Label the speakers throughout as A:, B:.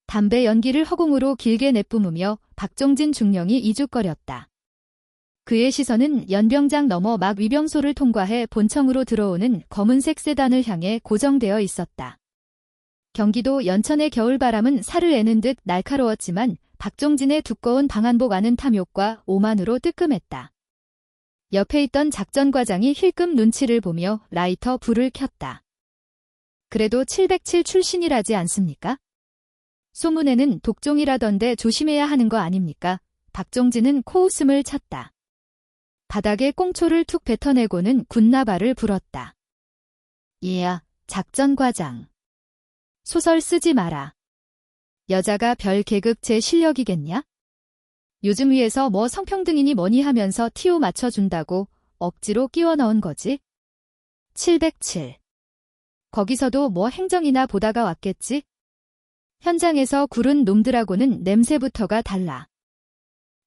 A: 담배 연기를 허공으로 길게 내뿜으며 박종진 중령이 이죽거렸다. 그의 시선은 연병장 넘어 막 위병소를 통과해 본청으로 들어오는 검은색 세단을 향해 고정되어 있었다. 경기도 연천의 겨울바람은 살을 애는 듯 날카로웠지만 박종진의 두꺼운 방한복 안은 탐욕과 오만으로 뜨끔했다. 옆에 있던 작전과장이 힐끔 눈치를 보며 라이터 불을 켰다. 그래도 707 출신이라지 않습니까? 소문에는 독종이라던데 조심해야 하는 거 아닙니까? 박종진은 코웃음을 쳤다. 바닥에 꽁초를 툭 뱉어내고는 군나발을 불었다. 얘야, 작전과장. 소설 쓰지 마라. 여자가 별 계급 제 실력이겠냐? 요즘 위에서 뭐 성평등이니 뭐니 하면서 티오 맞춰준다고 억지로 끼워 넣은 거지? 707. 거기서도 뭐 행정이나 보다가 왔겠지? 현장에서 구른 놈들하고는 냄새부터가 달라.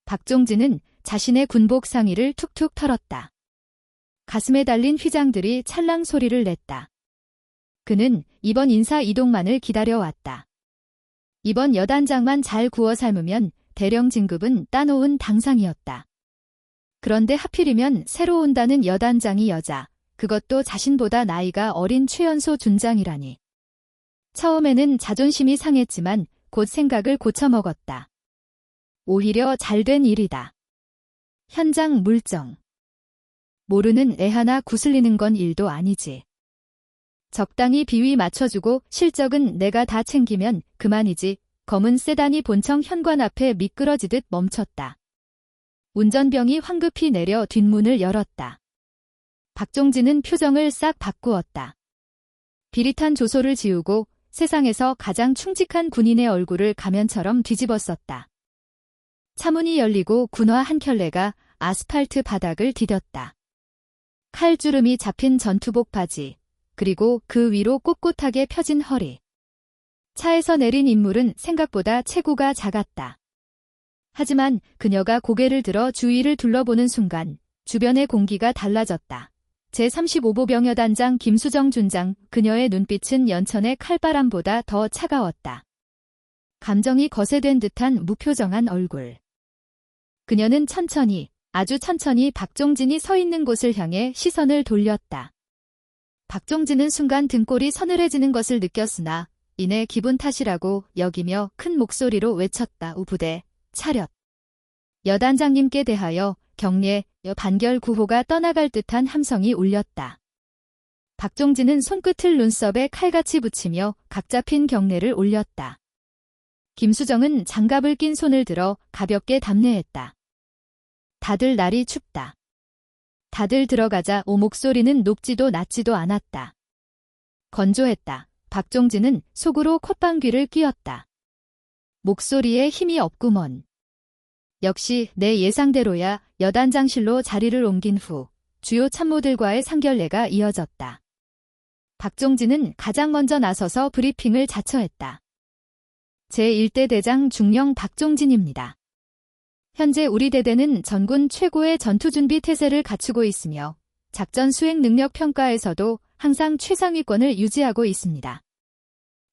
A: 박종진은 자신의 군복 상의를 툭툭 털었다. 가슴에 달린 휘장들이 찰랑 소리를 냈다. 그는 이번 인사 이동만을 기다려왔다. 이번 여단장만 잘 구워 삶으면 대령 진급은 따놓은 당상이었다. 그런데 하필이면 새로 온다는 여단장이 여자, 그것도 자신보다 나이가 어린 최연소 준장이라니. 처음에는 자존심이 상했지만 곧 생각을 고쳐먹었다. 오히려 잘된 일이다. 현장 물정. 모르는 애 하나 구슬리는 건 일도 아니지. 적당히 비위 맞춰주고 실적은 내가 다 챙기면 그만이지. 검은 세단이 본청 현관 앞에 미끄러지듯 멈췄다. 운전병이 황급히 내려 뒷문을 열었다. 박종진은 표정을 싹 바꾸었다. 비릿한 조소를 지우고 세상에서 가장 충직한 군인의 얼굴을 가면처럼 뒤집었었다. 차문이 열리고 군화 한 켤레가 아스팔트 바닥을 디뎠다. 칼주름이 잡힌 전투복 바지, 그리고 그 위로 꼿꼿하게 펴진 허리. 차에서 내린 인물은 생각보다 체구가 작았다. 하지만 그녀가 고개를 들어 주위를 둘러보는 순간 주변의 공기가 달라졌다. 제35보병여단장 김수정 준장, 그녀의 눈빛은 연천의 칼바람보다 더 차가웠다. 감정이 거세된 듯한 무표정한 얼굴. 그녀는 천천히, 아주 천천히 박종진이 서 있는 곳을 향해 시선을 돌렸다. 박종진은 순간 등골이 서늘해지는 것을 느꼈으나 이내 기분 탓이라고 여기며 큰 목소리로 외쳤다. 우부대, 차렷. 여단장님께 대하여 경례, 반결 구호가 떠나갈 듯한 함성이 울렸다. 박종진은 손끝을 눈썹에 칼같이 붙이며 각 잡힌 경례를 올렸다. 김수정은 장갑을 낀 손을 들어 가볍게 답례했다. 다들 날이 춥다. 다들 들어가자. 목소리는 높지도 낮지도 않았다. 건조했다. 박종진은 속으로 콧방귀를 뀌었다. 목소리에 힘이 없구먼. 역시 내 예상대로야. 여단장실로 자리를 옮긴 후 주요 참모들과의 상견례가 이어졌다. 박종진은 가장 먼저 나서서 브리핑을 자처했다. 제1대 대장 중령 박종진입니다. 현재 우리 대대는 전군 최고의 전투준비 태세를 갖추고 있으며 작전 수행 능력 평가에서도 항상 최상위권을 유지하고 있습니다.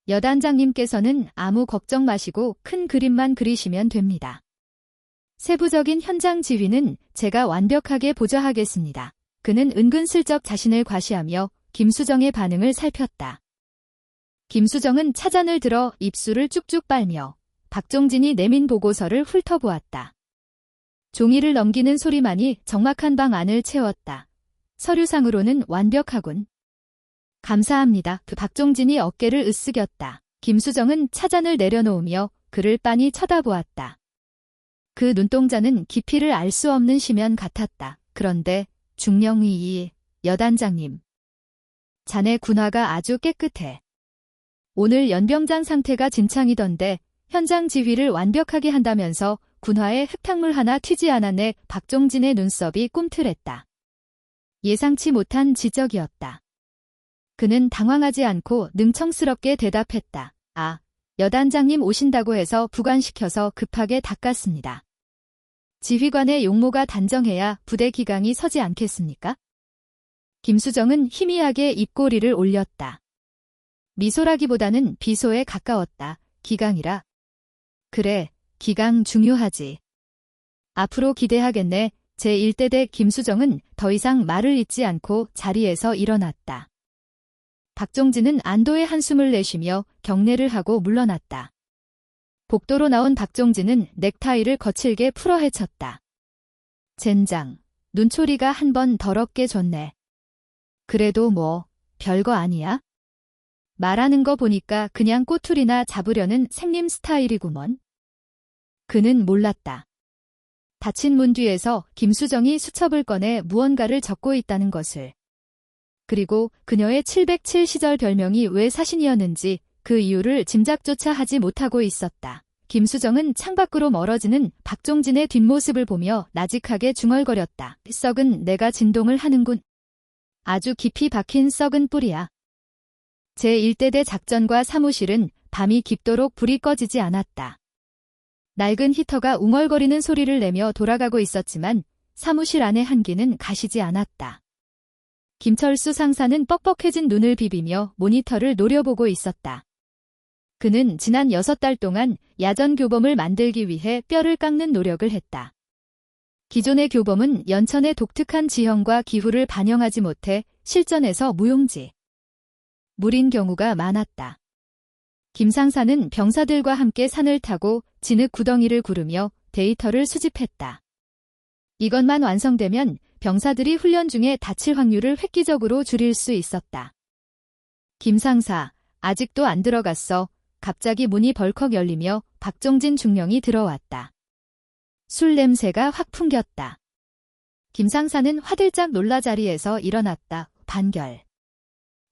A: 여단장님께서는 아무 걱정 마시고 큰 그림만 그리시면 됩니다. 세부적인 현장 지휘는 제가 완벽하게 보좌하겠습니다. 그는 은근슬쩍 자신을 과시하며 김수정의 반응을 살폈다. 김수정은 차잔을 들어 입술을 쭉쭉 빨며 박종진이 내민 보고서를 훑어보았다. 종이를 넘기는 소리만이 적막한 방 안을 채웠다. 서류상으로는 완벽하군. 감사합니다. 박종진이 어깨를 으쓱였다. 김수정은 차잔을 내려놓으며 그를 빤히 쳐다보았다. 그 눈동자는 깊이를 알 수 없는 심연 같았다. 그런데 중령이 여단장님. 자네 군화가 아주 깨끗해. 오늘 연병장 상태가 진창이던데 현장 지휘를 완벽하게 한다면서 군화에 흙탕물 하나 튀지 않았네. 박종진의 눈썹이 꿈틀했다. 예상치 못한 지적이었다. 그는 당황하지 않고 능청스럽게 대답했다. 아, 여단장님 오신다고 해서 부관시켜서 급하게 닦았습니다. 지휘관의 용모가 단정해야 부대 기강이 서지 않겠습니까? 김수정은 희미하게 입꼬리를 올렸다. 미소라기보다는 비소에 가까웠다. 기강이라 그래, 기강 중요하지. 앞으로 기대하겠네. 제1대대 김수정은 더 이상 말을 잇지 않고 자리에서 일어났다. 박종진은 안도의 한숨을 내쉬며 경례를 하고 물러났다. 복도로 나온 박종진은 넥타이를 거칠게 풀어 헤쳤다. 젠장, 눈초리가 한 번 더럽게 졌네. 그래도 뭐, 별거 아니야? 말하는 거 보니까 그냥 꼬투리나 잡으려는 생님 스타일이구먼. 그는 몰랐다. 닫힌 문 뒤에서 김수정이 수첩을 꺼내 무언가를 적고 있다는 것을. 그리고 그녀의 707 시절 별명이 왜 사신이었는지 그 이유를 짐작조차 하지 못하고 있었다. 김수정은 창밖으로 멀어지는 박종진의 뒷모습을 보며 나직하게 중얼거렸다. 썩은 내가 진동을 하는군. 아주 깊이 박힌 썩은 뿌리야. 제1대대 작전과 사무실은 밤이 깊도록 불이 꺼지지 않았다. 낡은 히터가 웅얼거리는 소리를 내며 돌아가고 있었지만 사무실 안의 한기는 가시지 않았다. 김철수 상사는 뻑뻑해진 눈을 비비며 모니터를 노려보고 있었다. 그는 지난 6달 동안 야전 교범을 만들기 위해 뼈를 깎는 노력을 했다. 기존의 교범은 연천의 독특한 지형과 기후를 반영하지 못해 실전에서 무용지. 물인 경우가 많았다. 김 상사는 병사들과 함께 산을 타고 진흙 구덩이를 구르며 데이터를 수집했다. 이것만 완성되면 병사들이 훈련 중에 다칠 확률을 획기적으로 줄일 수 있었다. 김 상사, 아직도 안 들어갔어. 갑자기 문이 벌컥 열리며 박종진 중령이 들어왔다. 술 냄새가 확 풍겼다. 김 상사는 화들짝 놀라 자리에서 일어났다. 반결.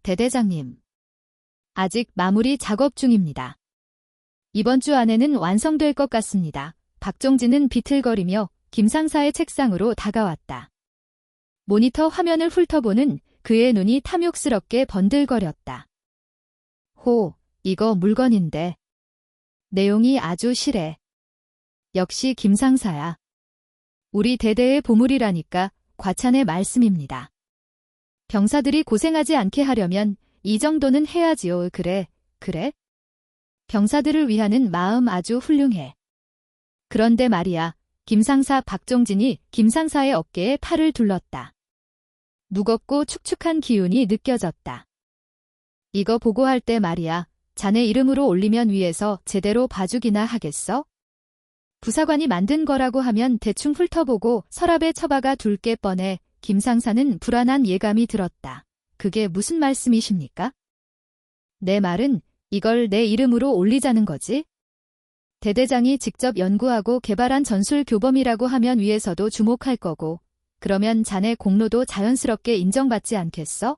A: 대대장님. 아직 마무리 작업 중입니다. 이번 주 안에는 완성될 것 같습니다. 박종진은 비틀거리며 김 상사의 책상으로 다가왔다. 모니터 화면을 훑어보는 그의 눈이 탐욕스럽게 번들거렸다. 호, 이거 물건인데. 내용이 아주 실해. 역시 김 상사야. 우리 대대의 보물이라니까 과찬의 말씀입니다. 병사들이 고생하지 않게 하려면 이 정도는 해야지요. 그래, 그래? 병사들을 위하는 마음 아주 훌륭해. 그런데 말이야, 김 상사 박종진이 김 상사의 어깨에 팔을 둘렀다. 무겁고 축축한 기운이 느껴졌다. 이거 보고할 때 말이야, 자네 이름으로 올리면 위에서 제대로 봐주기나 하겠어? 부사관이 만든 거라고 하면 대충 훑어보고 서랍에 처박아 둘 게 뻔해. 김 상사는 불안한 예감이 들었다. 그게 무슨 말씀이십니까? 내 말은 이걸 내 이름으로 올리자는 거지? 대대장이 직접 연구하고 개발한 전술 교범이라고 하면 위에서도 주목할 거고, 그러면 자네 공로도 자연스럽게 인정받지 않겠어?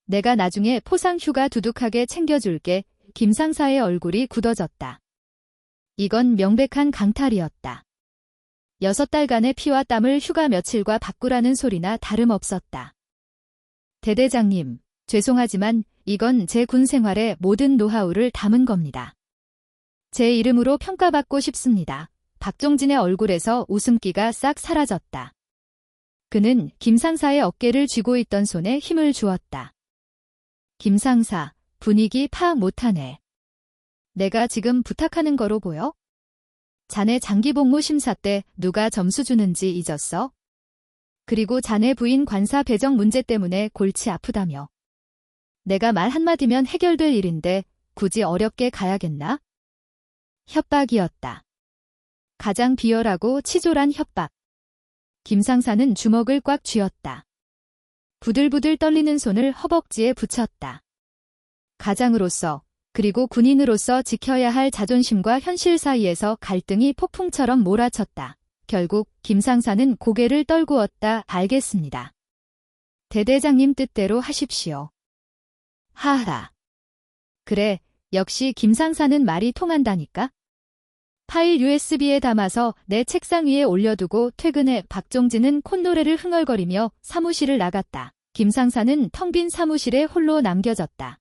A: 내가 나중에 포상 휴가 두둑하게 챙겨줄게. 김 상사의 얼굴이 굳어졌다. 이건 명백한 강탈이었다. 6달간의 피와 땀을 휴가 며칠과 바꾸라는 소리나 다름없었다. 대대장님, 죄송하지만 이건 제 군 생활의 모든 노하우를 담은 겁니다. 제 이름으로 평가받고 싶습니다. 박종진의 얼굴에서 웃음기가 싹 사라졌다. 그는 김 상사의 어깨를 쥐고 있던 손에 힘을 주었다. 김 상사, 분위기 파악 못하네. 내가 지금 부탁하는 거로 보여? 자네 장기복무 심사 때 누가 점수 주는지 잊었어? 그리고 자네 부인 관사 배정 문제 때문에 골치 아프다며. 내가 말 한마디면 해결될 일인데 굳이 어렵게 가야겠나? 협박이었다. 가장 비열하고 치졸한 협박. 김 상사는 주먹을 꽉 쥐었다. 부들부들 떨리는 손을 허벅지에 붙였다. 가장으로서 그리고 군인으로서 지켜야 할 자존심과 현실 사이에서 갈등이 폭풍처럼 몰아쳤다. 결국 김 상사는 고개를 떨구었다. 알겠습니다. 대대장님 뜻대로 하십시오. 하하. 그래, 역시 김 상사는 말이 통한다니까. 파일 USB에 담아서 내 책상 위에 올려두고 퇴근해. 박종진은 콧노래를 흥얼거리며 사무실을 나갔다. 김 상사는 텅 빈 사무실에 홀로 남겨졌다.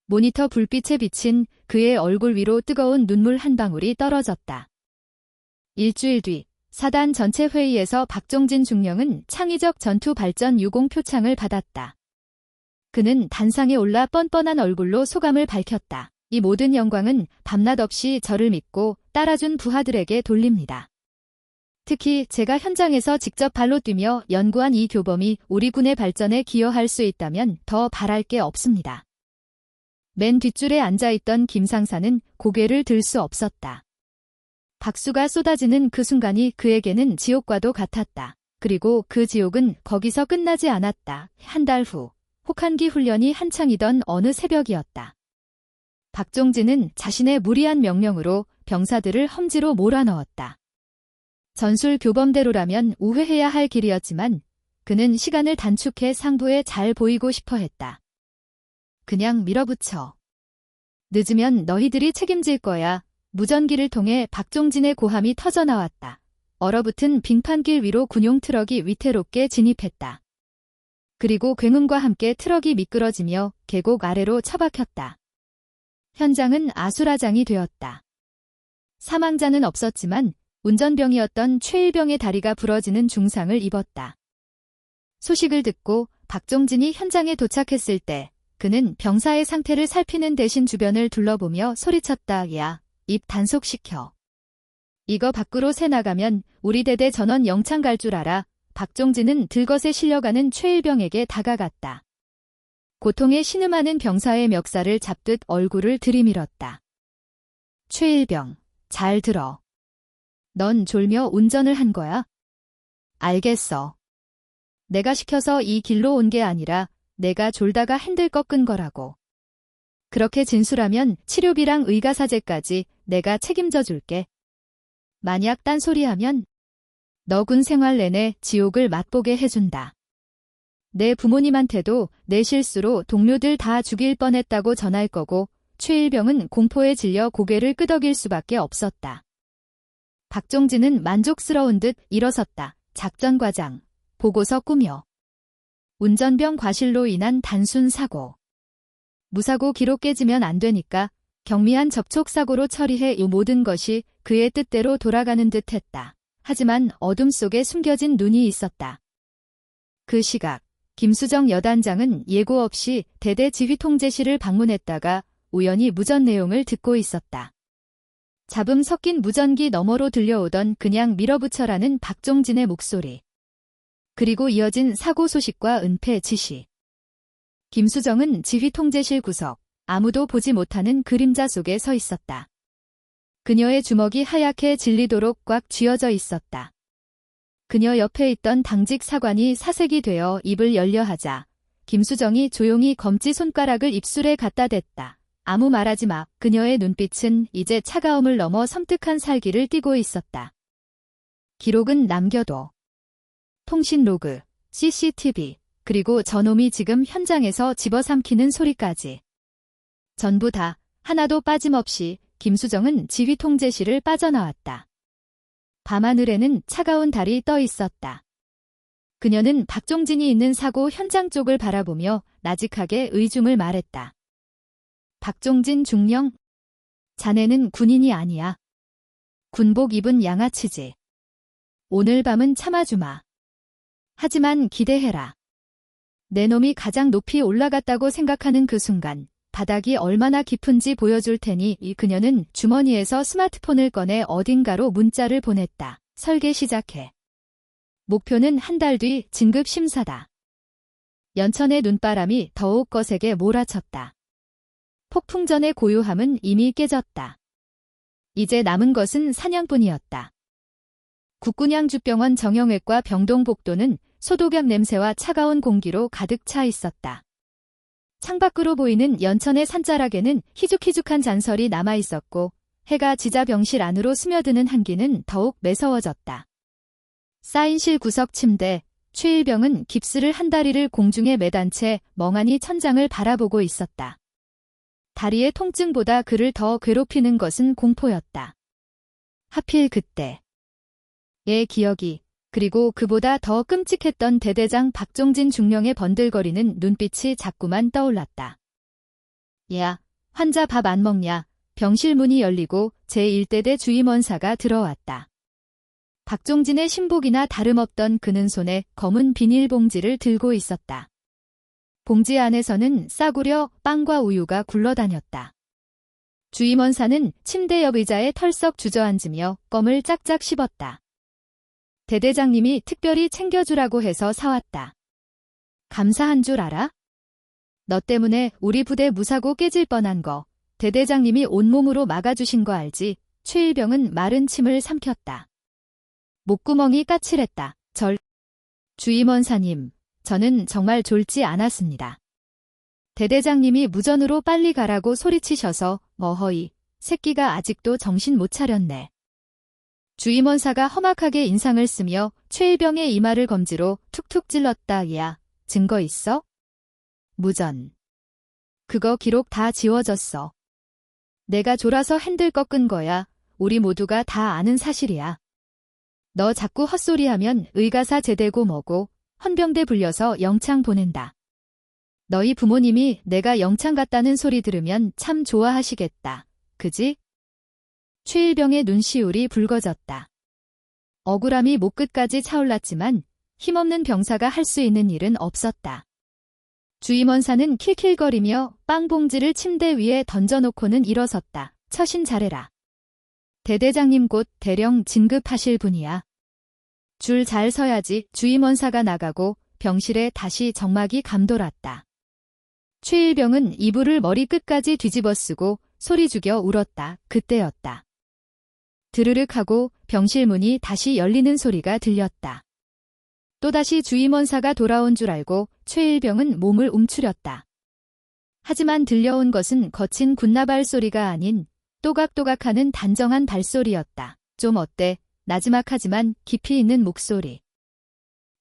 A: 모니터 불빛에 비친 그의 얼굴 위로 뜨거운 눈물 한 방울이 떨어졌다. 일주일 뒤 사단 전체 회의에서 박종진 중령은 창의적 전투 발전 유공 표창을 받았다. 그는 단상에 올라 뻔뻔한 얼굴로 소감을 밝혔다. 이 모든 영광은 밤낮 없이 저를 믿고 따라준 부하들에게 돌립니다. 특히 제가 현장에서 직접 발로 뛰며 연구한 이 교범이 우리 군의 발전에 기여할 수 있다면 더 바랄 게 없습니다. 맨 뒷줄에 앉아있던 김상사는 고개를 들 수 없었다. 박수가 쏟아지는 그 순간이 그에게는 지옥과도 같았다. 그리고 그 지옥은 거기서 끝나지 않았다. 한 달 후, 혹한기 훈련이 한창이던 어느 새벽이었다. 박종진은 자신의 무리한 명령으로 병사들을 험지로 몰아넣었다. 전술 교범대로라면 우회해야 할 길이었지만 그는 시간을 단축해 상부에 잘 보이고 싶어 했다. 그냥 밀어붙여. 늦으면 너희들이 책임질 거야. 무전기를 통해 박종진의 고함이 터져나왔다. 얼어붙은 빙판길 위로 군용 트럭이 위태롭게 진입했다. 그리고 굉음과 함께 트럭이 미끄러지며 계곡 아래로 처박혔다. 현장은 아수라장이 되었다. 사망자는 없었지만 운전병이었던 최일병의 다리가 부러지는 중상을 입었다. 소식을 듣고 박종진이 현장에 도착했을 때 그는 병사의 상태를 살피는 대신 주변을 둘러보며 소리쳤다. 야, 입 단속시켜. 이거 밖으로 새 나가면 우리 대대 전원 영창 갈 줄 알아. 박종진은 들것에 실려가는 최일병에게 다가갔다. 고통에 신음하는 병사의 멱살을 잡듯 얼굴을 들이밀었다. 최일병, 잘 들어. 넌 졸며 운전을 한 거야? 알겠어. 내가 시켜서 이 길로 온 게 아니라 내가 졸다가 핸들 꺾은 거라고. 그렇게 진술하면 치료비랑 의가사제까지 내가 책임져 줄게. 만약 딴소리하면 너 군 생활 내내 지옥을 맛보게 해준다. 내 부모님한테도 내 실수로 동료들 다 죽일 뻔했다고 전할 거고 최일병은 공포에 질려 고개를 끄덕일 수밖에 없었다. 박종진은 만족스러운 듯 일어섰다. 작전과장, 보고서 꾸며. 운전병 과실로 인한 단순 사고. 무사고 기록 깨지면 안 되니까 경미한 접촉사고로 처리해 이 모든 것이 그의 뜻대로 돌아가는 듯 했다. 하지만 어둠 속에 숨겨진 눈이 있었다. 그 시각, 김수정 여단장은 예고 없이 대대 지휘통제실을 방문했다가 우연히 무전 내용을 듣고 있었다. 잡음 섞인 무전기 너머로 들려오던 그냥 밀어붙여라는 박종진의 목소리. 그리고 이어진 사고 소식과 은폐 지시. 김수정은 지휘통제실 구석, 아무도 보지 못하는 그림자 속에 서 있었다. 그녀의 주먹이 하얗게 질리도록 꽉 쥐어져 있었다. 그녀 옆에 있던 당직 사관이 사색이 되어 입을 열려 하자 김수정이 조용히 검지 손가락을 입술에 갖다 댔다. 아무 말하지 마. 그녀의 눈빛은 이제 차가움을 넘어 섬뜩한 살기를 띠고 있었다. 기록은 남겨둬. 통신 로그, CCTV, 그리고 저놈이 지금 현장에서 집어삼키는 소리까지. 전부 다 하나도 빠짐없이 김수정은 지휘통제실을 빠져나왔다. 밤하늘에는 차가운 달이 떠 있었다. 그녀는 박종진이 있는 사고 현장 쪽을 바라보며 나직하게 의중을 말했다. 박종진 중령, 자네는 군인이 아니야. 군복 입은 양아치지. 오늘 밤은 참아주마. 하지만 기대해라. 내 놈이 가장 높이 올라갔다고 생각하는 그 순간 바닥이 얼마나 깊은지 보여줄 테니. 그녀는 주머니에서 스마트폰을 꺼내 어딘가로 문자를 보냈다. 설계 시작해. 목표는 한 달 뒤 진급 심사다. 연천의 눈바람이 더욱 거세게 몰아쳤다. 폭풍 전의 고요함은 이미 깨졌다. 이제 남은 것은 사냥뿐이었다. 국군양주병원 정형외과 병동복도는 소독약 냄새와 차가운 공기로 가득 차 있었다. 창밖으로 보이는 연천의 산자락에는 희죽희죽한 잔설이 남아있었고 해가 지자 병실 안으로 스며드는 한기는 더욱 매서워졌다. 사인실 구석 침대, 최일병은 깁스를 한 다리를 공중에 매단 채 멍하니 천장을 바라보고 있었다. 다리의 통증보다 그를 더 괴롭히는 것은 공포였다. 하필 그때. 의 기억이, 그리고 그보다 더 끔찍했던 대대장 박종진 중령의 번들거리는 눈빛이 자꾸만 떠올랐다. 야, 환자 밥 안 먹냐? 병실 문이 열리고 제1대대 주임원사가 들어왔다. 박종진의 신복이나 다름없던 그는 손에 검은 비닐봉지를 들고 있었다. 봉지 안에서는 싸구려 빵과 우유가 굴러다녔다. 주임원사는 침대 옆 의자에 털썩 주저앉으며 껌을 짝짝 씹었다. 대대장님이 특별히 챙겨주라고 해서 사왔다. 감사한 줄 알아? 너 때문에 우리 부대 무사고 깨질 뻔한 거 대대장님이 온몸으로 막아주신 거 알지? 최일병은 마른 침을 삼켰다. 목구멍이 까칠했다. 주임원사님, 저는 정말 졸지 않았습니다. 대대장님이 무전으로 빨리 가라고 소리치셔서 어허이, 새끼가 아직도 정신 못 차렸네. 주임원사가 험악하게 인상을 쓰며 최일병의 이마를 검지로 툭툭 찔렀다. 야, 증거 있어? 무전. 그거 기록 다 지워졌어. 내가 졸아서 핸들 꺾은 거야. 우리 모두가 다 아는 사실이야. 너 자꾸 헛소리하면 의가사 제대고 뭐고 헌병대 불려서 영창 보낸다. 너희 부모님이 내가 영창 갔다는 소리 들으면 참 좋아하시겠다. 그지? 최일병의 눈시울이 붉어졌다. 억울함이 목끝까지 차올랐지만 힘없는 병사가 할 수 있는 일은 없었다. 주임원사는 킬킬거리며 빵봉지를 침대 위에 던져놓고는 일어섰다. 처신 잘해라. 대대장님 곧 대령 진급하실 분이야. 줄 잘 서야지. 주임원사가 나가고 병실에 다시 정막이 감돌았다. 최일병은 이불을 머리끝까지 뒤집어 쓰고 소리 죽여 울었다. 그때였다. 드르륵 하고 병실 문이 다시 열리는 소리가 들렸다. 또다시 주임원사가 돌아온 줄 알고 최일병은 몸을 움츠렸다. 하지만 들려온 것은 거친 군나발 소리가 아닌 또각또각하는 단정한 발소리였다. 좀 어때? 나지막하지만 깊이 있는 목소리.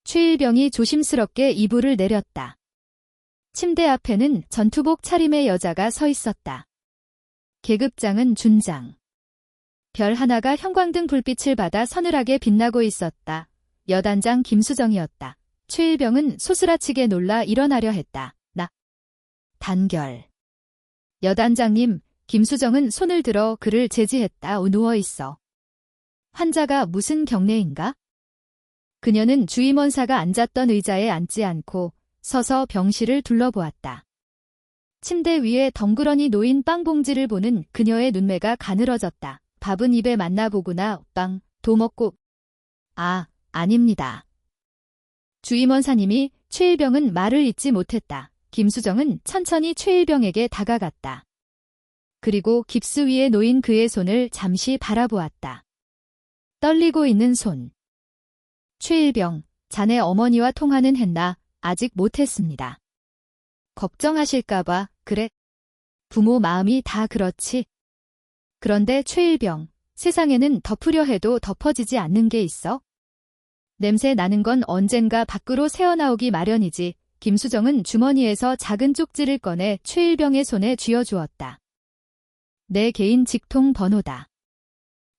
A: 최일병이 조심스럽게 이불을 내렸다. 침대 앞에는 전투복 차림의 여자가 서 있었다. 계급장은 준장. 별 하나가 형광등 불빛을 받아 서늘하게 빛나고 있었다. 여단장 김수정이었다. 최일병은 소스라치게 놀라 일어나려 했다. 단결. 여단장님, 김수정은 손을 들어 그를 제지했다. 누워있어. 환자가 무슨 경례인가? 그녀는 주임원사가 앉았던 의자에 앉지 않고 서서 병실을 둘러보았다. 침대 위에 덩그러니 놓인 빵봉지를 보는 그녀의 눈매가 가늘어졌다. 밥은 입에 맞나보구나. 빵, 도 먹고. 아닙니다. 주임원사님이. 최일병은 말을 잇지 못했다. 김수정은 천천히 최일병에게 다가갔다. 그리고 깁스 위에 놓인 그의 손을 잠시 바라보았다. 떨리고 있는 손. 최일병, 자네 어머니와 통화는 했나? 아직 못했습니다. 걱정하실까봐. 그래. 부모 마음이 다 그렇지. 그런데 최일병, 세상에는 덮으려 해도 덮어지지 않는 게 있어? 냄새 나는 건 언젠가 밖으로 새어나오기 마련이지. 김수정은 주머니에서 작은 쪽지를 꺼내 최일병의 손에 쥐어주었다. 내 개인 직통 번호다.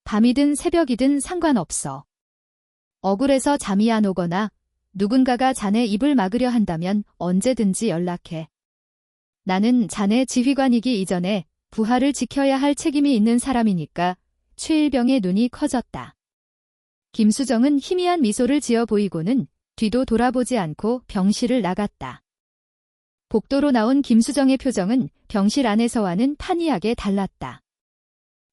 A: 밤이든 새벽이든 상관없어. 억울해서 잠이 안 오거나 누군가가 자네 입을 막으려 한다면 언제든지 연락해. 나는 자네 지휘관이기 이전에 부하를 지켜야 할 책임이 있는 사람이니까. 최일병의 눈이 커졌다. 김수정은 희미한 미소를 지어 보이고는 뒤도 돌아보지 않고 병실을 나갔다. 복도로 나온 김수정의 표정은 병실 안에서와는 판이하게 달랐다.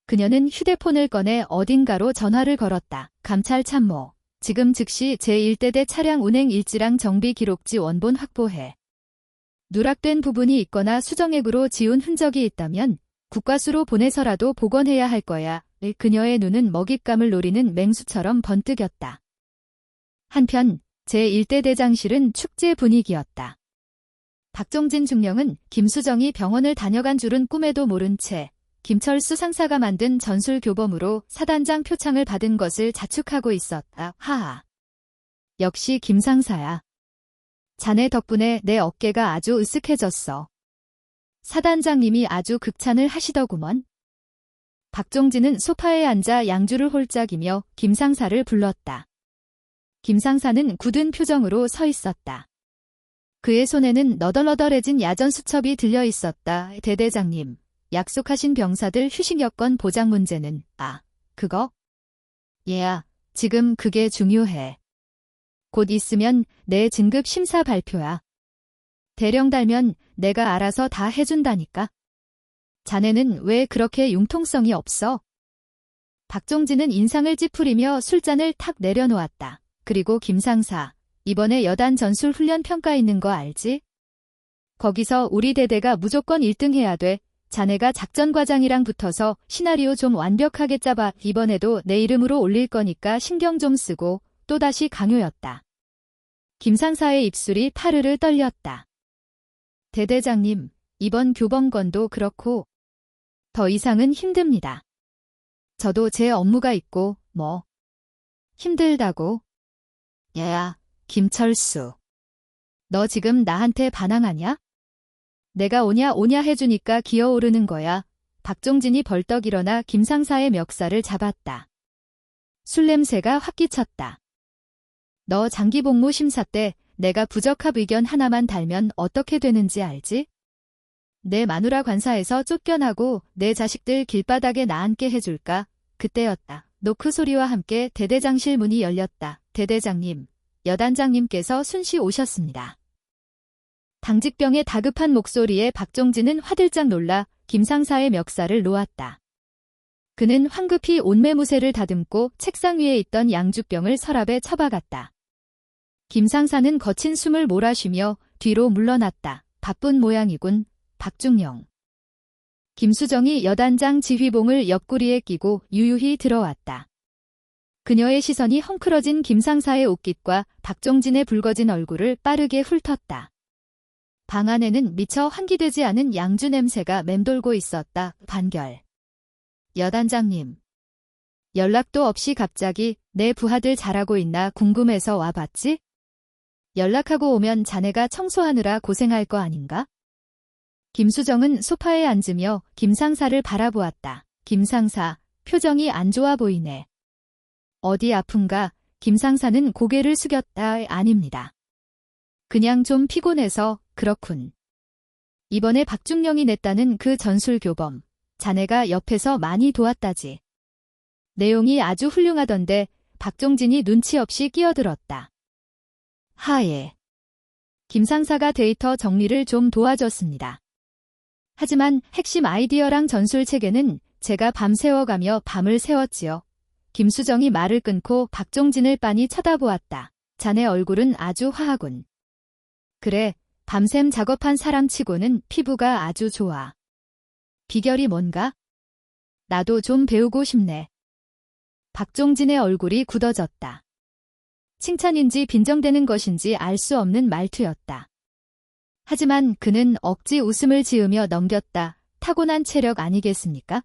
A: 그녀는 휴대폰을 꺼내 어딘가로 전화를 걸었다. 감찰 참모. 지금 즉시 제1대대 차량 운행 일지랑 정비 기록지 원본 확보해. 누락된 부분이 있거나 수정액으로 지운 흔적이 있다면 국과수로 보내서라도 복원해야 할 거야. 그녀의 눈은 먹잇감을 노리는 맹수처럼 번뜩였다. 한편 제1대 대장실은 축제 분위기였다. 박종진 중령은 김수정이 병원을 다녀간 줄은 꿈에도 모른 채 김철수 상사가 만든 전술 교범으로 사단장 표창을 받은 것을 자축하고 있었다. 하하. 역시 김 상사야. 자네 덕분에 내 어깨가 아주 으쓱해졌어. 사단장님이 아주 극찬을 하시더구먼. 박종진은 소파에 앉아 양주를 홀짝이며 김 상사를 불렀다. 김 상사는 굳은 표정으로 서 있었다. 그의 손에는 너덜너덜해진 야전 수첩이 들려 있었다. 대대장님, 약속하신 병사들 휴식 여건 보장 문제는, 그거? 얘야, 지금 그게 중요해. 곧 있으면 내 진급 심사 발표야. 대령 달면 내가 알아서 다 해준다니까. 자네는 왜 그렇게 융통성이 없어? 박종진은 인상을 찌푸리며 술잔을 탁 내려놓았다. 그리고 김상사, 이번에 여단 전술 훈련 평가 있는 거 알지? 거기서 우리 대대가 무조건 1등 해야 돼. 자네가 작전과장이랑 붙어서 시나리오 좀 완벽하게 짜봐. 이번에도 내 이름으로 올릴 거니까 신경 좀 쓰고. 또다시 강요였다. 김상사의 입술이 파르르 떨렸다. 대대장님, 이번 교범건도 그렇고 더 이상은 힘듭니다. 저도 제 업무가 있고 뭐 힘들다고? 야야, 김철수. 너 지금 나한테 반항하냐? 내가 오냐 해주니까 기어오르는 거야. 박종진이 벌떡 일어나 김상사의 멱살을 잡았다. 술 냄새가 확 끼쳤다. 너 장기복무 심사 때 내가 부적합 의견 하나만 달면 어떻게 되는지 알지? 내 마누라 관사에서 쫓겨나고 내 자식들 길바닥에 나앉게 해줄까? 그때였다. 노크 소리와 함께 대대장실 문이 열렸다. 대대장님, 여단장님께서 순시 오셨습니다. 당직병의 다급한 목소리에 박종진은 화들짝 놀라 김상사의 멱살을 놓았다. 그는 황급히 온매무새를 다듬고 책상 위에 있던 양주병을 서랍에 처박았다. 김상사는 거친 숨을 몰아쉬며 뒤로 물러났다. 바쁜 모양이군, 박중영. 김수정이 여단장 지휘봉을 옆구리에 끼고 유유히 들어왔다. 그녀의 시선이 헝클어진 김상사의 옷깃과 박종진의 붉어진 얼굴을 빠르게 훑었다. 방 안에는 미처 환기되지 않은 양주 냄새가 맴돌고 있었다. 반결. 여단장님. 연락도 없이 갑자기 내 부하들 잘하고 있나 궁금해서 와봤지? 연락하고 오면 자네가 청소하느라 고생할 거 아닌가? 김수정은 소파에 앉으며 김상사를 바라보았다. 김상사, 표정이 안 좋아 보이네. 어디 아픈가? 김상사는 고개를 숙였다. 아닙니다. 그냥 좀 피곤해서 그렇군. 이번에 박중영이 냈다는 그 전술교범, 자네가 옆에서 많이 도왔다지. 내용이 아주 훌륭하던데 박종진이 눈치 없이 끼어들었다. 하예. 김상사가 데이터 정리를 좀 도와줬습니다. 하지만 핵심 아이디어랑 전술 체계는 제가 밤새워가며 밤을 새웠지요. 김수정이 말을 끊고 박종진을 빤히 쳐다보았다. 자네 얼굴은 아주 화하군. 그래, 밤샘 작업한 사람치고는 피부가 아주 좋아. 비결이 뭔가? 나도 좀 배우고 싶네. 박종진의 얼굴이 굳어졌다. 칭찬인지 빈정대는 것인지 알 수 없는 말투였다. 하지만 그는 억지 웃음을 지으며 넘겼다. 타고난 체력 아니겠습니까?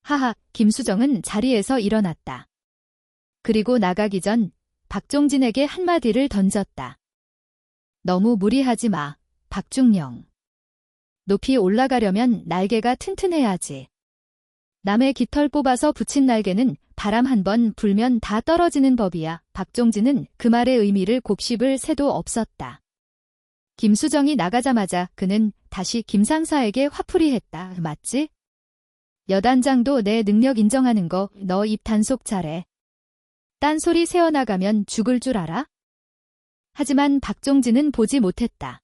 A: 하하, 김수정은 자리에서 일어났다. 그리고 나가기 전 박종진에게 한마디를 던졌다. 너무 무리하지 마, 박중영. 높이 올라가려면 날개가 튼튼해야지. 남의 깃털 뽑아서 붙인 날개는 바람 한 번 불면 다 떨어지는 법이야. 박종진은 그 말의 의미를 곱씹을 새도 없었다. 김수정이 나가자마자 그는 다시 김상사에게 화풀이 했다. 맞지? 여단장도 내 능력 인정하는 거 너 입 단속 잘해. 딴소리 새어나가면 죽을 줄 알아? 하지만 박종진은 보지 못했다.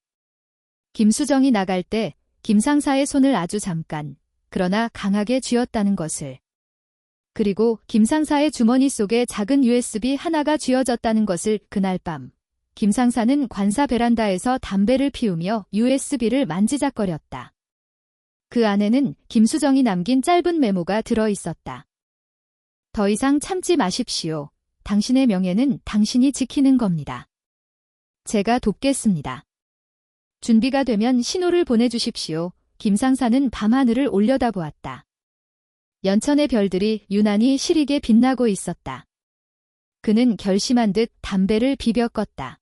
A: 김수정이 나갈 때 김상사의 손을 아주 잠깐, 그러나 강하게 쥐었다는 것을. 그리고 김상사의 주머니 속에 작은 USB 하나가 쥐어졌다는 것을. 그날 밤 김상사는 관사 베란다에서 담배를 피우며 USB를 만지작거렸다. 그 안에는 김수정이 남긴 짧은 메모가 들어있었다. 더 이상 참지 마십시오. 당신의 명예는 당신이 지키는 겁니다. 제가 돕겠습니다. 준비가 되면 신호를 보내주십시오. 김상사는 밤하늘을 올려다보았다. 연천의 별들이 유난히 시리게 빛나고 있었다. 그는 결심한 듯 담배를 비벼 껐다.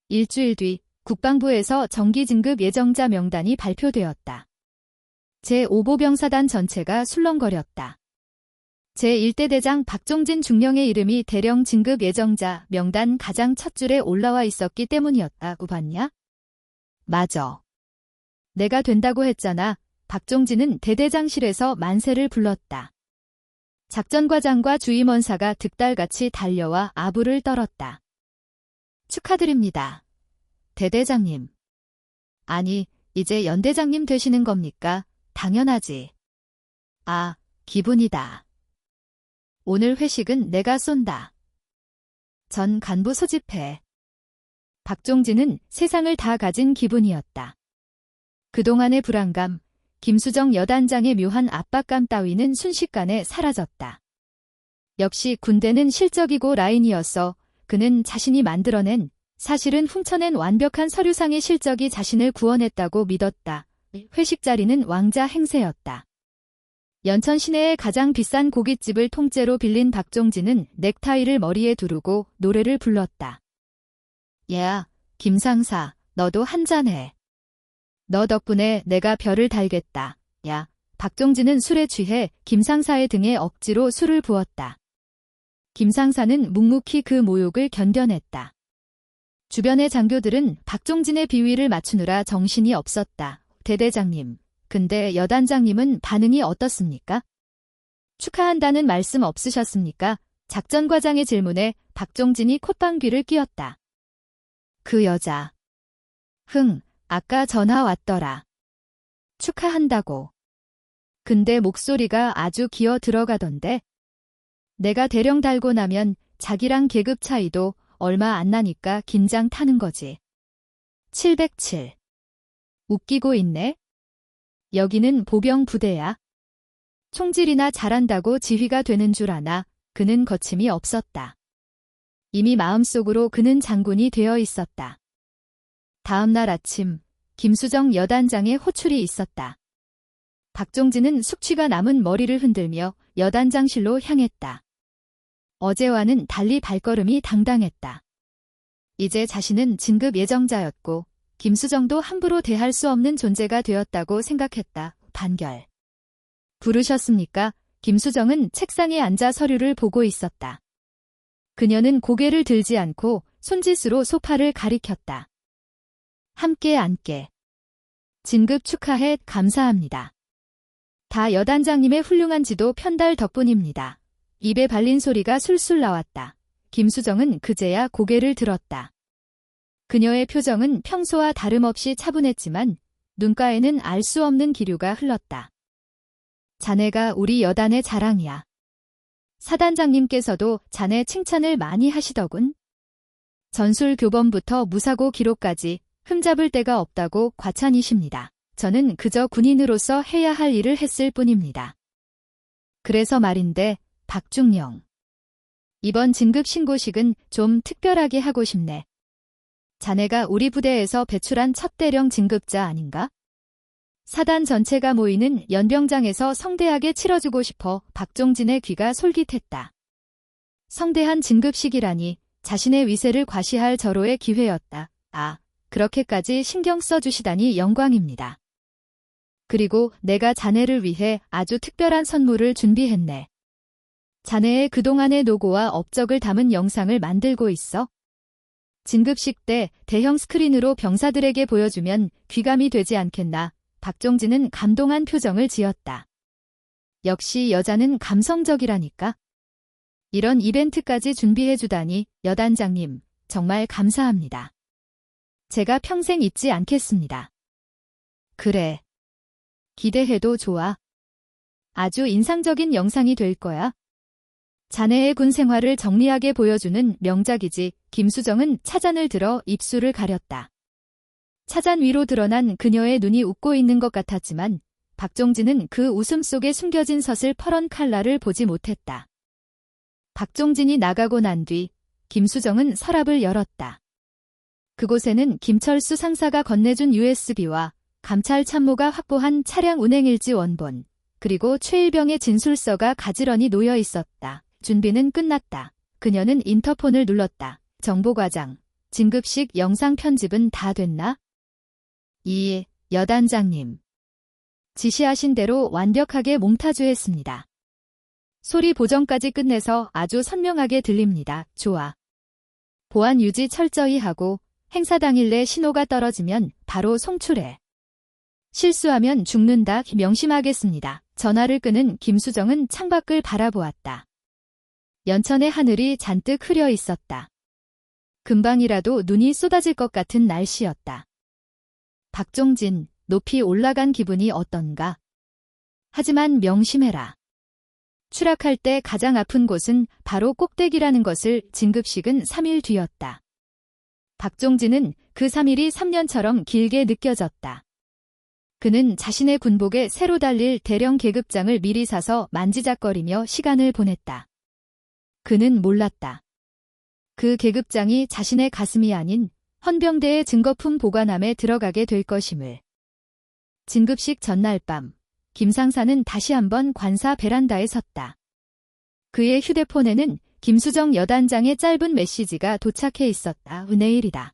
A: 일주일 뒤 국방부에서 정기 진급 예정자 명단이 발표되었다. 제5보병사단 전체가 술렁거렸다. 제1대 대장 박종진 중령의 이름이 대령 진급 예정자 명단 가장 첫 줄에 올라와 있었기 때문이었다고 봤냐? 맞아. 내가 된다고 했잖아. 박종진은 대대장실에서 만세를 불렀다. 작전과장과 주임원사가 득달같이 달려와 아부를 떨었다. 축하드립니다. 대대장님. 아니, 이제 연대장님 되시는 겁니까? 당연하지. 아, 기분이다. 오늘 회식은 내가 쏜다. 전 간부 소집해. 박종진은 세상을 다 가진 기분이었다. 그동안의 불안감, 김수정 여단장의 묘한 압박감 따위는 순식간에 사라졌다. 역시 군대는 실적이고 라인이었어. 그는 자신이 만들어낸, 사실은 훔쳐낸 완벽한 서류상의 실적이 자신을 구원했다고 믿었다. 회식 자리는 왕자 행세였다. 연천 시내의 가장 비싼 고깃집을 통째로 빌린 박종진은 넥타이를 머리에 두르고 노래를 불렀다. 야, 김상사, 너도 한잔해. 너 덕분에 내가 별을 달겠다. 야, 박종진은 술에 취해 김상사의 등에 억지로 술을 부었다. 김상사는 묵묵히 그 모욕을 견뎌냈다. 주변의 장교들은 박종진의 비위를 맞추느라 정신이 없었다. 대대장님, 근데 여단장님은 반응이 어떻습니까? 축하한다는 말씀 없으셨습니까? 작전과장의 질문에 박종진이 콧방귀를 뀌었다. 그 여자. 아까 전화 왔더라. 축하한다고. 근데 목소리가 아주 기어 들어가던데. 내가 대령 달고 나면 자기랑 계급 차이도 얼마 안 나니까 긴장 타는 거지. 707. 웃기고 있네. 여기는 보병 부대야. 총질이나 잘한다고 지휘가 되는 줄 아나. 그는 거침이 없었다. 이미 마음속으로 그는 장군이 되어 있었다. 다음 날 아침, 김수정 여단장의 호출이 있었다. 박종진은 숙취가 남은 머리를 흔들며 여단장실로 향했다. 어제와는 달리 발걸음이 당당했다. 이제 자신은 진급 예정자였고 김수정도 함부로 대할 수 없는 존재가 되었다고 생각했다. 단결. 부르셨습니까? 김수정은 책상에 앉아 서류를 보고 있었다. 그녀는 고개를 들지 않고 손짓으로 소파를 가리켰다. 함께 앉게. 진급 축하해 감사합니다. 다 여단장님의 훌륭한 지도 편달 덕분입니다. 입에 발린 소리가 술술 나왔다. 김수정은 그제야 고개를 들었다. 그녀의 표정은 평소와 다름없이 차분했지만 눈가에는 알 수 없는 기류가 흘렀다. 자네가 우리 여단의 자랑이야. 사단장님께서도 자네 칭찬을 많이 하시더군. 전술 교범부터 무사고 기록까지 흠잡을 데가 없다고 과찬이십니다. 저는 그저 군인으로서 해야 할 일을 했을 뿐입니다. 그래서 말인데 박중영. 이번 진급 신고식은 좀 특별하게 하고 싶네. 자네가 우리 부대에서 배출한 첫 대령 진급자 아닌가? 사단 전체가 모이는 연병장에서 성대하게 치러주고 싶어. 박종진의 귀가 솔깃했다. 성대한 진급식이라니 자신의 위세를 과시할 절호의 기회였다. 아, 그렇게까지 신경 써주시다니 영광입니다. 그리고 내가 자네를 위해 아주 특별한 선물을 준비했네. 자네의 그동안의 노고와 업적을 담은 영상을 만들고 있어. 진급식 때 대형 스크린으로 병사들에게 보여주면 귀감이 되지 않겠나. 박종진은 감동한 표정을 지었다. 역시 여자는 감성적이라니까. 이런 이벤트까지 준비해주다니 여단장님 정말 감사합니다. 제가 평생 잊지 않겠습니다. 그래. 기대해도 좋아. 아주 인상적인 영상이 될 거야. 자네의 군 생활을 정리하게 보여주는 명작이지. 김수정은 차잔을 들어 입술을 가렸다. 차잔 위로 드러난 그녀의 눈이 웃고 있는 것 같았지만 박종진은 그 웃음 속에 숨겨진 서슬퍼런 칼라를 보지 못했다. 박종진이 나가고 난 뒤 김수정은 서랍을 열었다. 그곳에는 김철수 상사가 건네준 USB와 감찰 참모가 확보한 차량 운행일지 원본, 그리고 최일병의 진술서가 가지런히 놓여 있었다. 준비는 끝났다. 그녀는 인터폰을 눌렀다. 정보과장, 진급식 영상 편집은 다 됐나? 여단장님. 지시하신 대로 완벽하게 몽타주했습니다. 소리 보정까지 끝내서 아주 선명하게 들립니다. 좋아. 보안 유지 철저히 하고 행사 당일 내 신호가 떨어지면 바로 송출해. 실수하면 죽는다. 명심하겠습니다. 전화를 끄는 김수정은 창밖을 바라보았다. 연천의 하늘이 잔뜩 흐려 있었다. 금방이라도 눈이 쏟아질 것 같은 날씨였다. 박종진, 높이 올라간 기분이 어떤가? 하지만 명심해라. 추락할 때 가장 아픈 곳은 바로 꼭대기라는 것을. 진급식은 3일 뒤였다. 박종진은 그 3일이 3년처럼 길게 느껴졌다. 그는 자신의 군복에 새로 달릴 대령 계급장을 미리 사서 만지작거리며 시간을 보냈다. 그는 몰랐다. 그 계급장이 자신의 가슴이 아닌 헌병대의 증거품 보관함에 들어가게 될 것임을. 진급식 전날 밤, 김상사는 다시 한번 관사 베란다에 섰다. 그의 휴대폰에는 김수정 여단장의 짧은 메시지가 도착해 있었다. 내일이다.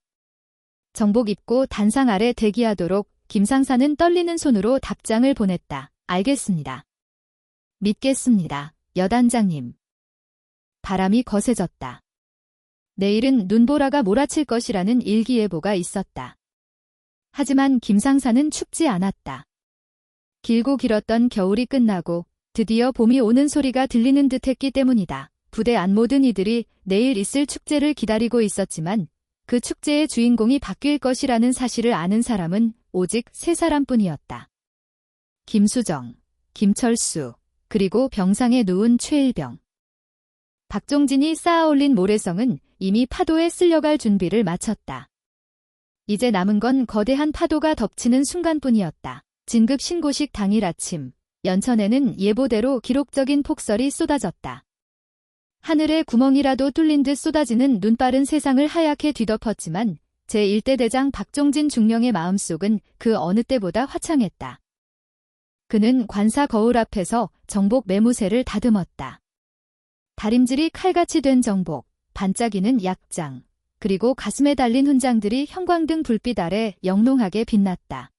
A: 정복 입고 단상 아래 대기하도록. 김상사는 떨리는 손으로 답장을 보냈다. 알겠습니다. 믿겠습니다, 여단장님. 바람이 거세졌다. 내일은 눈보라가 몰아칠 것이라는 일기예보가 있었다. 하지만 김상사는 춥지 않았다. 길고 길었던 겨울이 끝나고 드디어 봄이 오는 소리가 들리는 듯했기 때문이다. 부대 안 모든 이들이 내일 있을 축제를 기다리고 있었지만 그 축제의 주인공이 바뀔 것이라는 사실을 아는 사람은 오직 3사람뿐이었다. 김수정, 김철수, 그리고 병상에 누운 최일병. 박종진이 쌓아올린 모래성은 이미 파도에 쓸려갈 준비를 마쳤다. 이제 남은 건 거대한 파도가 덮치는 순간뿐이었다. 진급 신고식 당일 아침, 연천에는 예보대로 기록적인 폭설이 쏟아졌다. 하늘에 구멍이라도 뚫린 듯 쏟아지는 눈발은 세상을 하얗게 뒤덮었지만 제1대 대장 박종진 중령의 마음속은 그 어느 때보다 화창했다. 그는 관사 거울 앞에서 정복 매무새를 다듬었다. 다림질이 칼같이 된 정복, 반짝이는 약장, 그리고 가슴에 달린 훈장들이 형광등 불빛 아래 영롱하게 빛났다.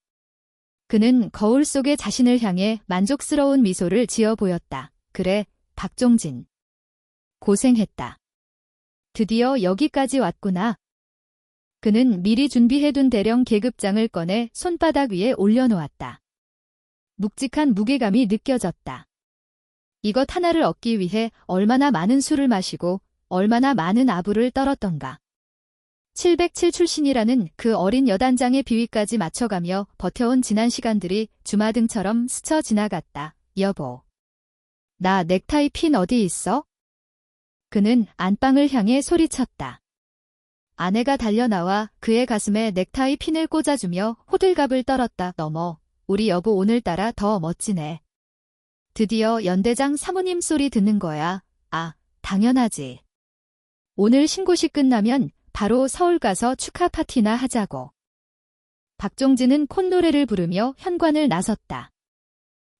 A: 그는 거울 속에 자신을 향해 만족스러운 미소를 지어 보였다. 그래, 박종진. 고생했다. 드디어 여기까지 왔구나. 그는 미리 준비해둔 대령 계급장을 꺼내 손바닥 위에 올려놓았다. 묵직한 무게감이 느껴졌다. 이것 하나를 얻기 위해 얼마나 많은 술을 마시고 얼마나 많은 아부를 떨었던가. 707 출신이라는 그 어린 여단장의 비위까지 맞춰가며 버텨온 지난 시간들이 주마등처럼 스쳐 지나갔다. 여보. 나 넥타이 핀 어디 있어? 그는 안방을 향해 소리쳤다. 아내가 달려나와 그의 가슴에 넥타이 핀을 꽂아주며 호들갑을 떨었다. 어머, 우리 여보 오늘따라 더 멋지네. 드디어 연대장 사모님 소리 듣는 거야. 아, 당연하지. 오늘 신고식 끝나면 바로 서울 가서 축하 파티나 하자고. 박종진은 콧노래를 부르며 현관을 나섰다.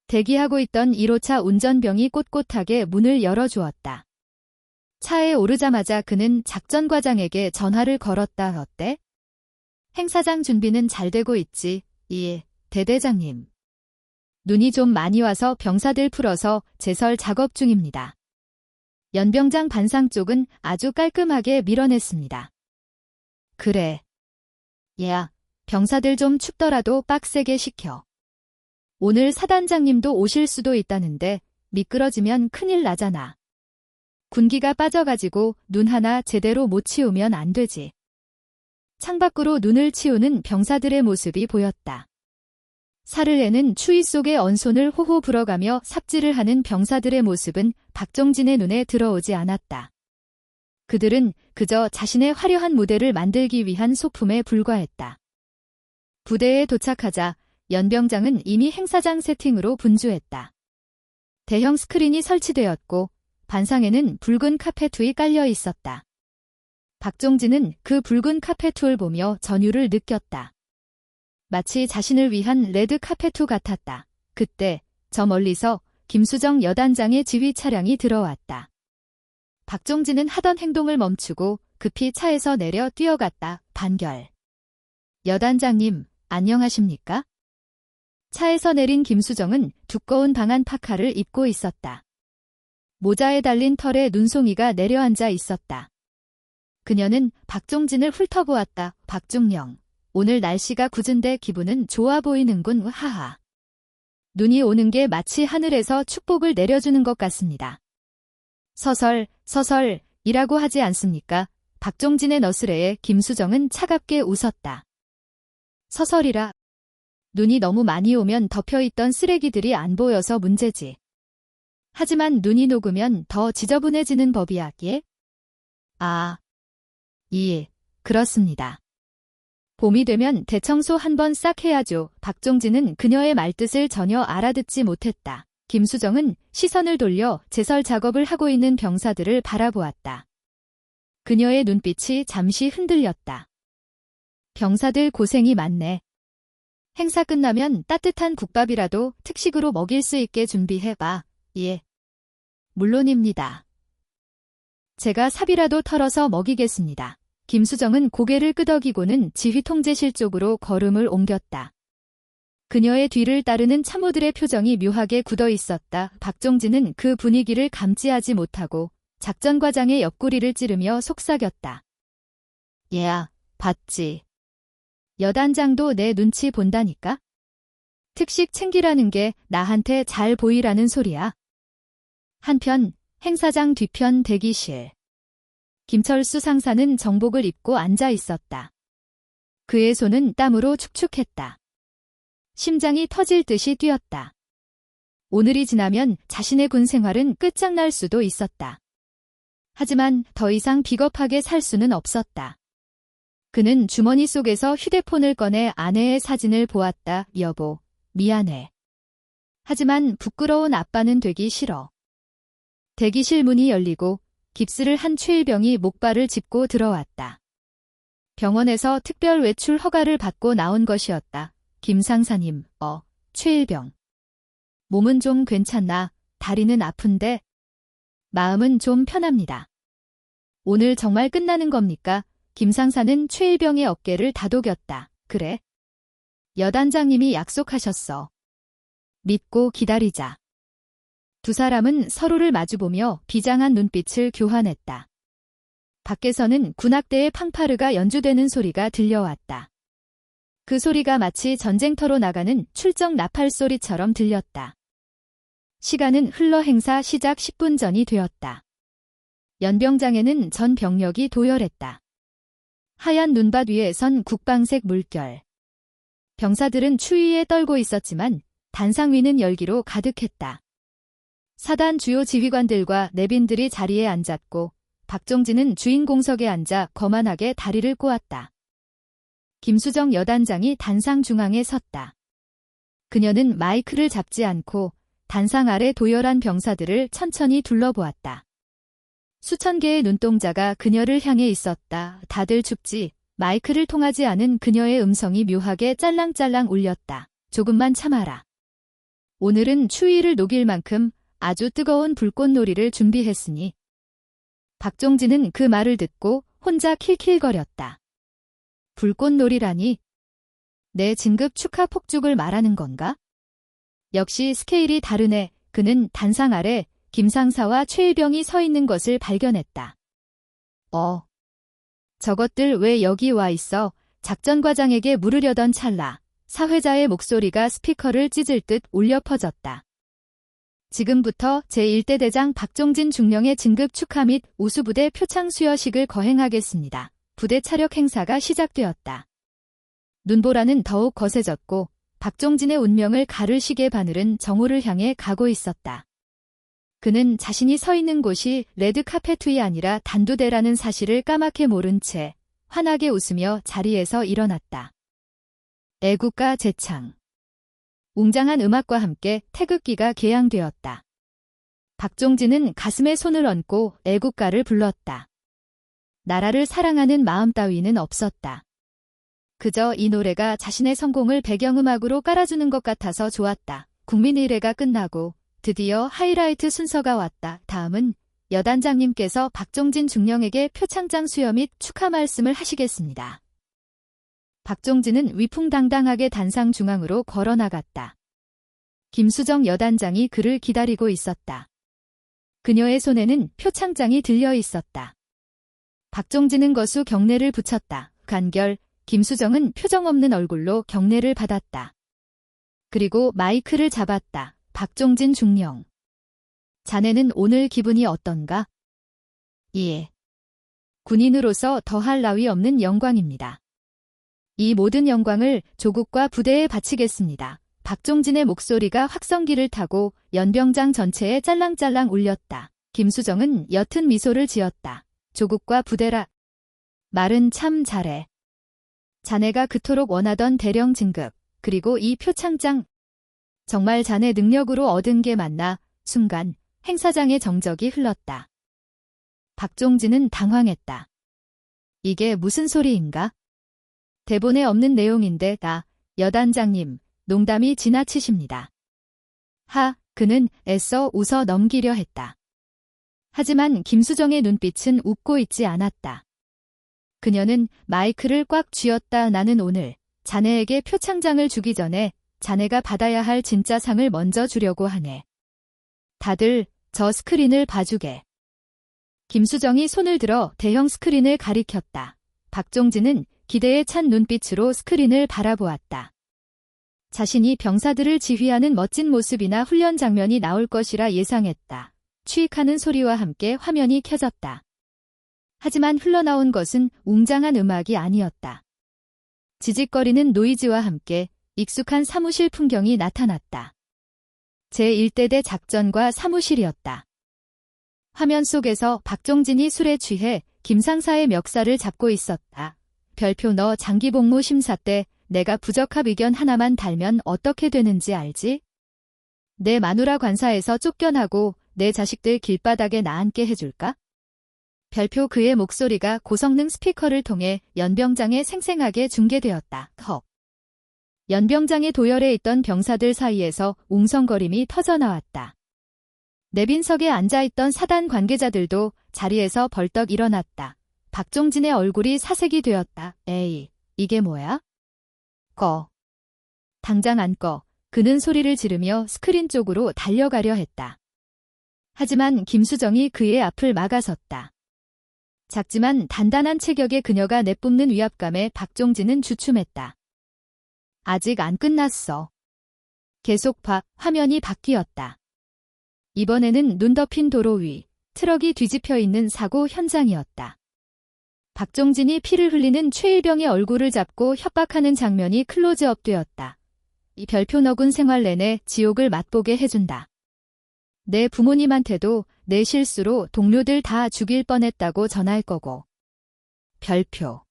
A: 대기하고 있던 1호차 운전병이 꼿꼿하게 문을 열어주었다. 차에 오르자마자 그는 작전과장에게 전화를 걸었다. 어때? 행사장 준비는 잘 되고 있지. 예, 대대장님. 눈이 좀 많이 와서 병사들 풀어서 제설 작업 중입니다. 연병장 반상 쪽은 아주 깔끔하게 밀어냈습니다. 그래. 얘야, 병사들 좀 춥더라도 빡세게 시켜. 오늘 사단장님도 오실 수도 있다는데 미끄러지면 큰일 나잖아. 군기가 빠져가지고 눈 하나 제대로 못 치우면 안 되지. 창밖으로 눈을 치우는 병사들의 모습이 보였다. 살을 내는 추위 속에 언손을 호호 불어가며 삽질을 하는 병사들의 모습은 박종진의 눈에 들어오지 않았다. 그들은 그저 자신의 화려한 무대를 만들기 위한 소품에 불과했다. 부대에 도착하자 연병장은 이미 행사장 세팅으로 분주했다. 대형 스크린이 설치되었고 반상에는 붉은 카페트이 깔려 있었다. 박종진은 그 붉은 카페트를 보며 전율을 느꼈다. 마치 자신을 위한 레드 카페트 같았다. 그때 저 멀리서 김수정 여단장의 지휘 차량이 들어왔다. 박종진은 하던 행동을 멈추고 급히 차에서 내려 뛰어갔다. 반결. 여단장님, 안녕하십니까? 차에서 내린 김수정은 두꺼운 방한 파카를 입고 있었다. 모자에 달린 털에 눈송이가 내려앉아 있었다. 그녀는 박종진을 훑어보았다. 박중령, 오늘 날씨가 굳은데 기분은 좋아 보이는군. 하하. 눈이 오는 게 마치 하늘에서 축복을 내려주는 것 같습니다. 서설이라고 하지 않습니까? 박종진의 너스레에 김수정은 차갑게 웃었다. 서설이라. 눈이 너무 많이 오면 덮여있던 쓰레기들이 안 보여서 문제지. 하지만 눈이 녹으면 더 지저분해지는 법이야, 예? 아, 예, 그렇습니다. 봄이 되면 대청소 한번 싹 해야죠. 박종진은 그녀의 말뜻을 전혀 알아듣지 못했다. 김수정은 시선을 돌려 제설 작업을 하고 있는 병사들을 바라보았다. 그녀의 눈빛이 잠시 흔들렸다. 병사들 고생이 많네. 행사 끝나면 따뜻한 국밥이라도 특식으로 먹일 수 있게 준비해봐. 예. 물론입니다. 제가 삽이라도 털어서 먹이겠습니다. 김수정은 고개를 끄덕이고는 지휘통제실 쪽으로 걸음을 옮겼다. 그녀의 뒤를 따르는 참모들의 표정이 묘하게 굳어 있었다. 박종진은 그 분위기를 감지하지 못하고 작전과장의 옆구리를 찌르며 속삭였다. 얘야, 봤지. 여단장도 내 눈치 본다니까? 특식 챙기라는 게 나한테 잘 보이라는 소리야. 한편 행사장 뒤편 대기실. 김철수 상사는 정복을 입고 앉아 있었다. 그의 손은 땀으로 축축했다. 심장이 터질 듯이 뛰었다. 오늘이 지나면 자신의 군 생활은 끝장날 수도 있었다. 하지만 더 이상 비겁하게 살 수는 없었다. 그는 주머니 속에서 휴대폰을 꺼내 아내의 사진을 보았다. 여보, 미안해. 하지만 부끄러운 아빠는 되기 싫어. 대기실 문이 열리고 깁스를 한 최일병이 목발을 짚고 들어왔다. 병원에서 특별 외출 허가를 받고 나온 것이었다. 김 상사님, 최일병. 몸은 좀 괜찮나? 다리는 아픈데? 마음은 좀 편합니다. 오늘 정말 끝나는 겁니까? 김 상사는 최일병의 어깨를 다독였다. 그래? 여단장님이 약속하셨어. 믿고 기다리자. 두 사람은 서로를 마주보며 비장한 눈빛을 교환했다. 밖에서는 군악대의 팡파르가 연주되는 소리가 들려왔다. 그 소리가 마치 전쟁터로 나가는 출정 나팔 소리처럼 들렸다. 시간은 흘러 행사 시작 10분 전이 되었다. 연병장에는 전 병력이 도열했다. 하얀 눈밭 위에 선 국방색 물결. 병사들은 추위에 떨고 있었지만 단상 위는 열기로 가득했다. 사단 주요 지휘관들과 내빈들이 자리에 앉았고 박종진은 주인공석에 앉아 거만하게 다리를 꼬았다. 김수정 여단장이 단상 중앙에 섰다. 그녀는 마이크를 잡지 않고 단상 아래 도열한 병사들을 천천히 둘러보았다. 수천 개의 눈동자가 그녀를 향해 있었다. 다들 춥지. 마이크를 통하지 않은 그녀의 음성이 묘하게 짤랑짤랑 울렸다. 조금만 참아라. 오늘은 추위를 녹일 만큼 아주 뜨거운 불꽃놀이를 준비했으니. 박종진은 그 말을 듣고 혼자 킬킬거렸다. 불꽃놀이라니? 내 진급 축하 폭죽을 말하는 건가? 역시 스케일이 다르네. 그는 단상 아래 김상사와 최일병이 서 있는 것을 발견했다. 저것들 왜 여기 와 있어? 작전과장에게 물으려던 찰나 사회자의 목소리가 스피커를 찢을 듯 울려 퍼졌다. 지금부터 제1대 대장 박종진 중령의 진급 축하 및 우수부대 표창 수여식을 거행하겠습니다. 부대 차력 행사가 시작되었다. 눈보라는 더욱 거세졌고 박종진의 운명을 가를 시계 바늘은 정오를 향해 가고 있었다. 그는 자신이 서 있는 곳이 레드카펫 위 아니라 단두대라는 사실을 까맣게 모른 채 환하게 웃으며 자리에서 일어났다. 애국가 제창. 웅장한 음악과 함께 태극기가 개양되었다. 박종진은 가슴에 손을 얹고 애국가를 불렀다. 나라를 사랑하는 마음 따위는 없었다. 그저 이 노래가 자신의 성공을 배경음악으로 깔아주는 것 같아서 좋았다. 국민의례가 끝나고 드디어 하이라이트 순서가 왔다. 다음은 여단장님께서 박종진 중령에게 표창장 수여 및 축하 말씀을 하시겠습니다. 박종진은 위풍당당하게 단상 중앙으로 걸어나갔다. 김수정 여단장이 그를 기다리고 있었다. 그녀의 손에는 표창장이 들려 있었다. 박종진은 거수 경례를 붙였다. 간결, 김수정은 표정 없는 얼굴로 경례를 받았다. 그리고 마이크를 잡았다. 박종진 중령. 자네는 오늘 기분이 어떤가? 예. 군인으로서 더할 나위 없는 영광입니다. 이 모든 영광을 조국과 부대에 바치겠습니다. 박종진의 목소리가 확성기를 타고 연병장 전체에 짤랑짤랑 울렸다. 김수정은 옅은 미소를 지었다. 조국과 부대라. 말은 참 잘해. 자네가 그토록 원하던 대령 진급, 그리고 이 표창장. 정말 자네 능력으로 얻은 게 맞나? 순간 행사장의 정적이 흘렀다. 박종진은 당황했다. 이게 무슨 소리인가? 대본에 없는 내용인데 여단장님, 농담이 지나치십니다. 그는 애써 웃어 넘기려 했다. 하지만 김수정의 눈빛은 웃고 있지 않았다. 그녀는 마이크를 꽉 쥐었다. 나는 오늘 자네에게 표창장을 주기 전에 자네가 받아야 할 진짜 상을 먼저 주려고 하네. 다들 저 스크린을 봐주게. 김수정이 손을 들어 대형 스크린을 가리켰다. 박종진은 기대에 찬 눈빛으로 스크린을 바라보았다. 자신이 병사들을 지휘하는 멋진 모습이나 훈련 장면이 나올 것이라 예상했다. 취익하는 소리와 함께 화면이 켜졌다. 하지만 흘러나온 것은 웅장한 음악이 아니었다. 지직거리는 노이즈와 함께 익숙한 사무실 풍경이 나타났다. 제1대대 작전과 사무실이었다. 화면 속에서 박종진이 술에 취해 김상사의 멱살을 잡고 있었다. 별표 너 장기복무 심사 때 내가 부적합 의견 하나만 달면 어떻게 되는지 알지? 내 마누라 관사에서 쫓겨나고 내 자식들 길바닥에 나앉게 해줄까? 별표 그의 목소리가 고성능 스피커를 통해 연병장에 생생하게 중계되었다. 연병장의 도열에 있던 병사들 사이에서 웅성거림이 터져나왔다. 내빈석에 앉아있던 사단 관계자들도 자리에서 벌떡 일어났다. 박종진의 얼굴이 사색이 되었다. 에이, 이게 뭐야? 꺼. 당장 안 꺼. 그는 소리를 지르며 스크린 쪽으로 달려가려 했다. 하지만 김수정이 그의 앞을 막아섰다. 작지만 단단한 체격의 그녀가 내뿜는 위압감에 박종진은 주춤했다. 아직 안 끝났어. 계속 봐. 화면이 바뀌었다. 이번에는 눈 덮인 도로 위, 트럭이 뒤집혀 있는 사고 현장이었다. 박종진이 피를 흘리는 최일병의 얼굴을 잡고 협박하는 장면이 클로즈업되었다. 이 별표 너군 생활 내내 지옥을 맛보게 해준다. 내 부모님한테도 내 실수로 동료들 다 죽일 뻔했다고 전할 거고. 별표.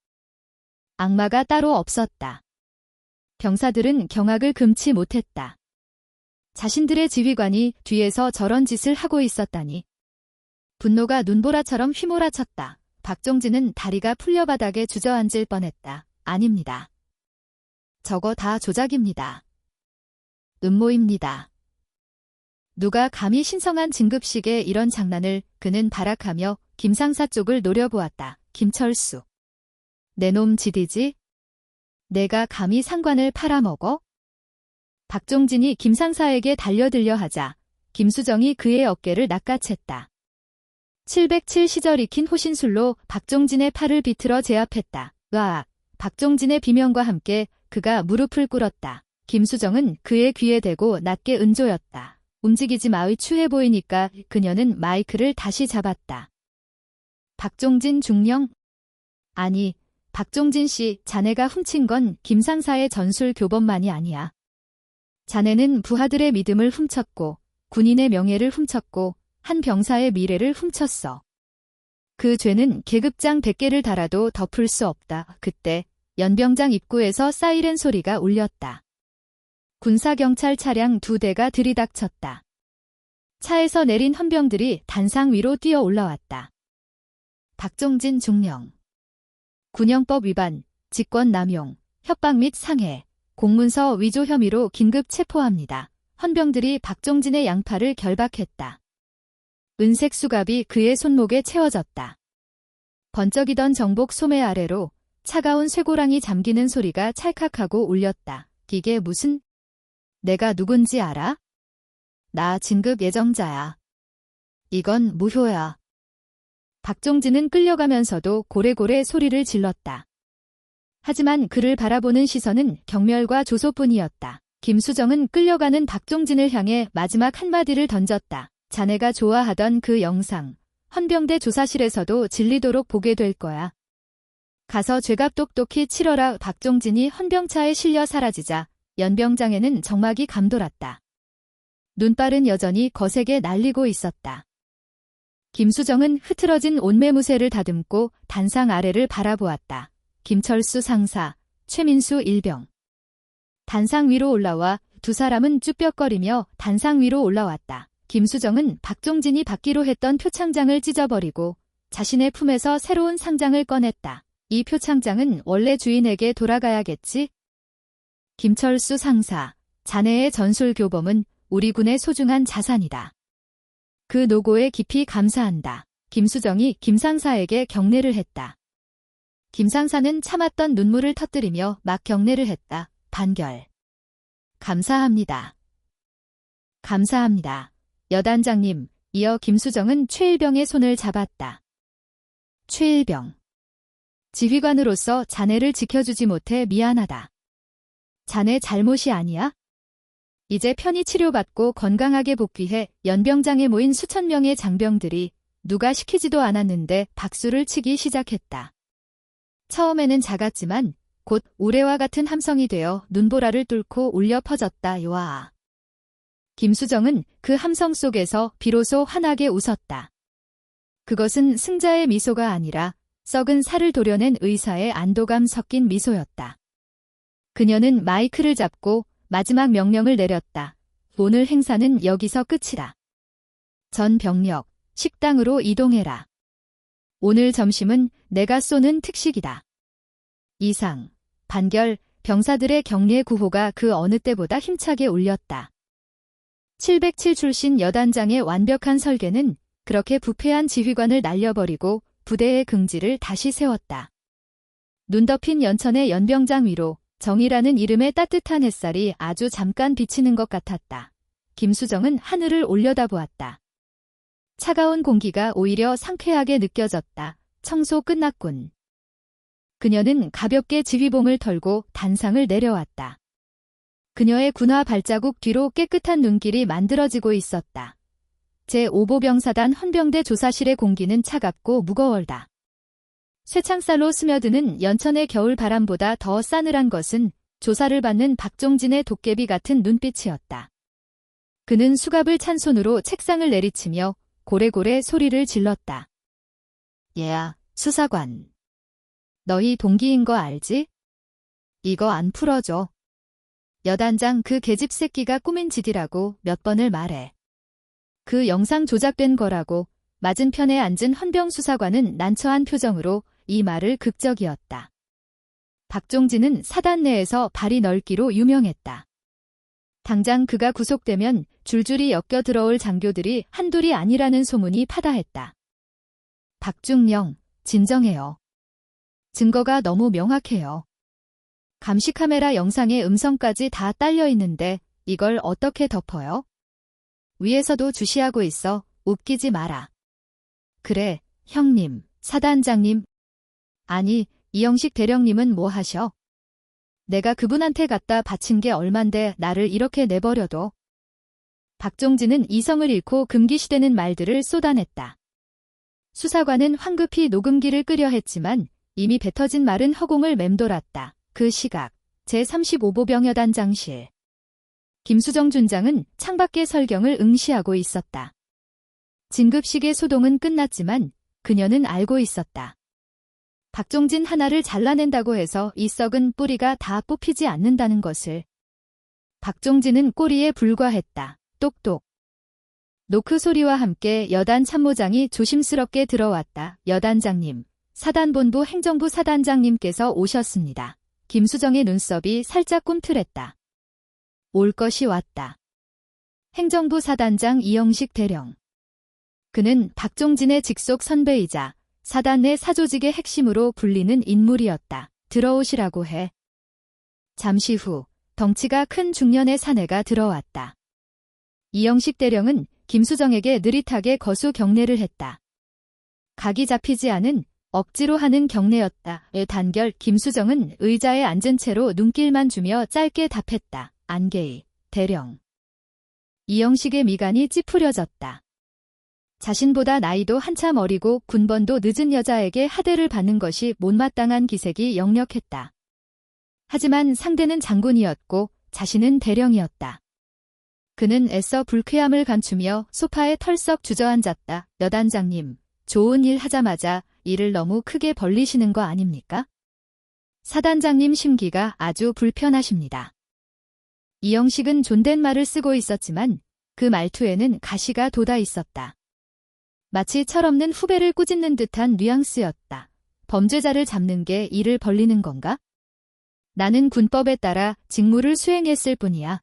A: 악마가 따로 없었다. 병사들은 경악을 금치 못했다. 자신들의 지휘관이 뒤에서 저런 짓을 하고 있었다니. 분노가 눈보라처럼 휘몰아쳤다. 박종진은 다리가 풀려 바닥에 주저앉을 뻔했다. 아닙니다. 저거 다 조작입니다. 음모입니다. 누가 감히 신성한 진급식에 이런 장난을. 그는 발악하며 김상사 쪽을 노려보았다. 김철수. 내 놈 지디지? 내가 감히 상관을 팔아먹어? 박종진이 김상사에게 달려들려 하자 김수정이 그의 어깨를 낚아챘다. 707 시절 익힌 호신술로 박종진의 팔을 비틀어 제압했다. 으악! 박종진의 비명과 함께 그가 무릎을 꿇었다. 김수정은 그의 귀에 대고 낮게 은조였다. 움직이지 마의 추해 보이니까. 그녀는 마이크를 다시 잡았다. 박종진 중령? 아니, 박종진 씨, 자네가 훔친 건 김상사의 전술 교범만이 아니야. 자네는 부하들의 믿음을 훔쳤고, 군인의 명예를 훔쳤고, 한 병사의 미래를 훔쳤어. 그 죄는 계급장 100개를 달아도 덮을 수 없다. 그때 연병장 입구에서 사이렌 소리가 울렸다. 군사경찰 차량 2대가 들이닥쳤다. 차에서 내린 헌병들이 단상 위로 뛰어 올라왔다. 박종진 중령. 군형법 위반, 직권남용, 협박 및 상해, 공문서 위조 혐의로 긴급 체포합니다. 헌병들이 박종진의 양팔을 결박했다. 은색 수갑이 그의 손목에 채워졌다. 번쩍이던 정복 소매 아래로 차가운 쇠고랑이 잠기는 소리가 찰칵하고 울렸다. 이게 무슨... 내가 누군지 알아? 나 진급 예정자야. 이건 무효야. 박종진은 끌려가면서도 고래고래 소리를 질렀다. 하지만 그를 바라보는 시선은 경멸과 조소뿐이었다. 김수정은 끌려가는 박종진을 향해 마지막 한마디를 던졌다. 자네가 좋아하던 그 영상, 헌병대 조사실에서도 질리도록 보게 될 거야. 가서 죄값 똑똑히 치러라. 박종진이 헌병차에 실려 사라지자 연병장에는 정막이 감돌았다. 눈발은 여전히 거세게 날리고 있었다. 김수정은 흐트러진 옷매무새를 다듬고 단상 아래를 바라보았다. 김철수 상사, 최민수 일병. 단상 위로 올라와 두 사람은 쭈뼛거리며 단상 위로 올라왔다. 김수정은 박종진이 받기로 했던 표창장을 찢어버리고 자신의 품에서 새로운 상장을 꺼냈다. 이 표창장은 원래 주인에게 돌아가야겠지? 김철수 상사, 자네의 전술교범은 우리 군의 소중한 자산이다. 그 노고에 깊이 감사한다. 김수정이 김상사에게 경례를 했다. 김상사는 참았던 눈물을 터뜨리며 막 경례를 했다. 반결. 감사합니다. 감사합니다. 여단장님. 이어 김수정은 최일병의 손을 잡았다. 최일병. 지휘관으로서 자네를 지켜주지 못해 미안하다. 자네 잘못이 아니야? 이제 편히 치료받고 건강하게 복귀해 연병장에 모인 수천 명의 장병들이 누가 시키지도 않았는데 박수를 치기 시작했다. 처음에는 작았지만 곧 우레와 같은 함성이 되어 눈보라를 뚫고 울려 퍼졌다. 요아. 김수정은 그 함성 속에서 비로소 환하게 웃었다. 그것은 승자의 미소가 아니라 썩은 살을 도려낸 의사의 안도감 섞인 미소였다. 그녀는 마이크를 잡고 마지막 명령을 내렸다. 오늘 행사는 여기서 끝이다. 전 병력, 식당으로 이동해라. 오늘 점심은 내가 쏘는 특식이다. 이상, 반결, 병사들의 격려 구호가 그 어느 때보다 힘차게 울렸다. 707 출신 여단장의 완벽한 설계는 그렇게 부패한 지휘관을 날려버리고 부대의 긍지를 다시 세웠다. 눈 덮인 연천의 연병장 위로 정이라는 이름의 따뜻한 햇살이 아주 잠깐 비치는 것 같았다. 김수정은 하늘을 올려다보았다. 차가운 공기가 오히려 상쾌하게 느껴졌다. 청소 끝났군. 그녀는 가볍게 지휘봉을 털고 단상을 내려왔다. 그녀의 군화 발자국 뒤로 깨끗한 눈길이 만들어지고 있었다. 제5보병사단 헌병대 조사실의 공기는 차갑고 무거웠다. 쇠창살로 스며드는 연천의 겨울 바람보다 더 싸늘한 것은 조사를 받는 박종진의 도깨비 같은 눈빛이었다. 그는 수갑을 찬 손으로 책상을 내리치며 고래고래 소리를 질렀다. 얘야, 수사관. 너희 동기인 거 알지? 이거 안 풀어줘. 여단장 그 계집 새끼가 꾸민 짓이라고 몇 번을 말해. 그 영상 조작된 거라고. 맞은편에 앉은 헌병 수사관은 난처한 표정으로 이 말을 극적이었다. 박종진은 사단 내에서 발이 넓기로 유명했다. 당장 그가 구속되면 줄줄이 엮여 들어올 장교들이 한둘이 아니라는 소문이 파다했다. 박중령, 진정해요. 증거가 너무 명확해요. 감시카메라 영상에 음성까지 다 딸려 있는데 이걸 어떻게 덮어요? 위에서도 주시하고 있어. 웃기지 마라. 그래, 형님, 사단장님. 아니, 이영식 대령님은 뭐 하셔? 내가 그분한테 갖다 바친 게 얼만데 나를 이렇게 내버려둬. 박종진은 이성을 잃고 금기시되는 말들을 쏟아냈다. 수사관은 황급히 녹음기를 끄려 했지만 이미 뱉어진 말은 허공을 맴돌았다. 그 시각, 제35보병여단장실. 김수정 준장은 창밖의 설경을 응시하고 있었다. 진급식의 소동은 끝났지만 그녀는 알고 있었다. 박종진 하나를 잘라낸다고 해서 이 썩은 뿌리가 다 뽑히지 않는다는 것을. 박종진은 꼬리에 불과했다. 똑똑. 노크 소리와 함께 여단 참모장이 조심스럽게 들어왔다. 여단장님, 사단본부 행정부 사단장님께서 오셨습니다. 김수정의 눈썹이 살짝 꿈틀했다. 올 것이 왔다. 행정부 사단장 이영식 대령. 그는 박종진의 직속 선배이자 사단 내 사조직의 핵심으로 불리는 인물이었다. 들어오시라고 해. 잠시 후 덩치가 큰 중년의 사내가 들어왔다. 이영식 대령은 김수정에게 느릿하게 거수 경례를 했다. 각이 잡히지 않은 억지로 하는 경례였다. 단결 김수정은 의자에 앉은 채로 눈길만 주며 짧게 답했다. 안개이, 대령. 이영식의 미간이 찌푸려졌다. 자신보다 나이도 한참 어리고 군번도 늦은 여자에게 하대를 받는 것이 못마땅한 기색이 역력했다. 하지만 상대는 장군이었고 자신은 대령이었다. 그는 애써 불쾌함을 감추며 소파에 털썩 주저앉았다. 여단장님, 좋은 일 하자마자 일을 너무 크게 벌리시는 거 아닙니까? 사단장님 심기가 아주 불편하십니다. 이영식은 존댓말을 쓰고 있었지만 그 말투에는 가시가 돋아 있었다. 마치 철없는 후배를 꾸짖는 듯한 뉘앙스였다. 범죄자를 잡는 게 일을 벌리는 건가? 나는 군법에 따라 직무를 수행했을 뿐이야.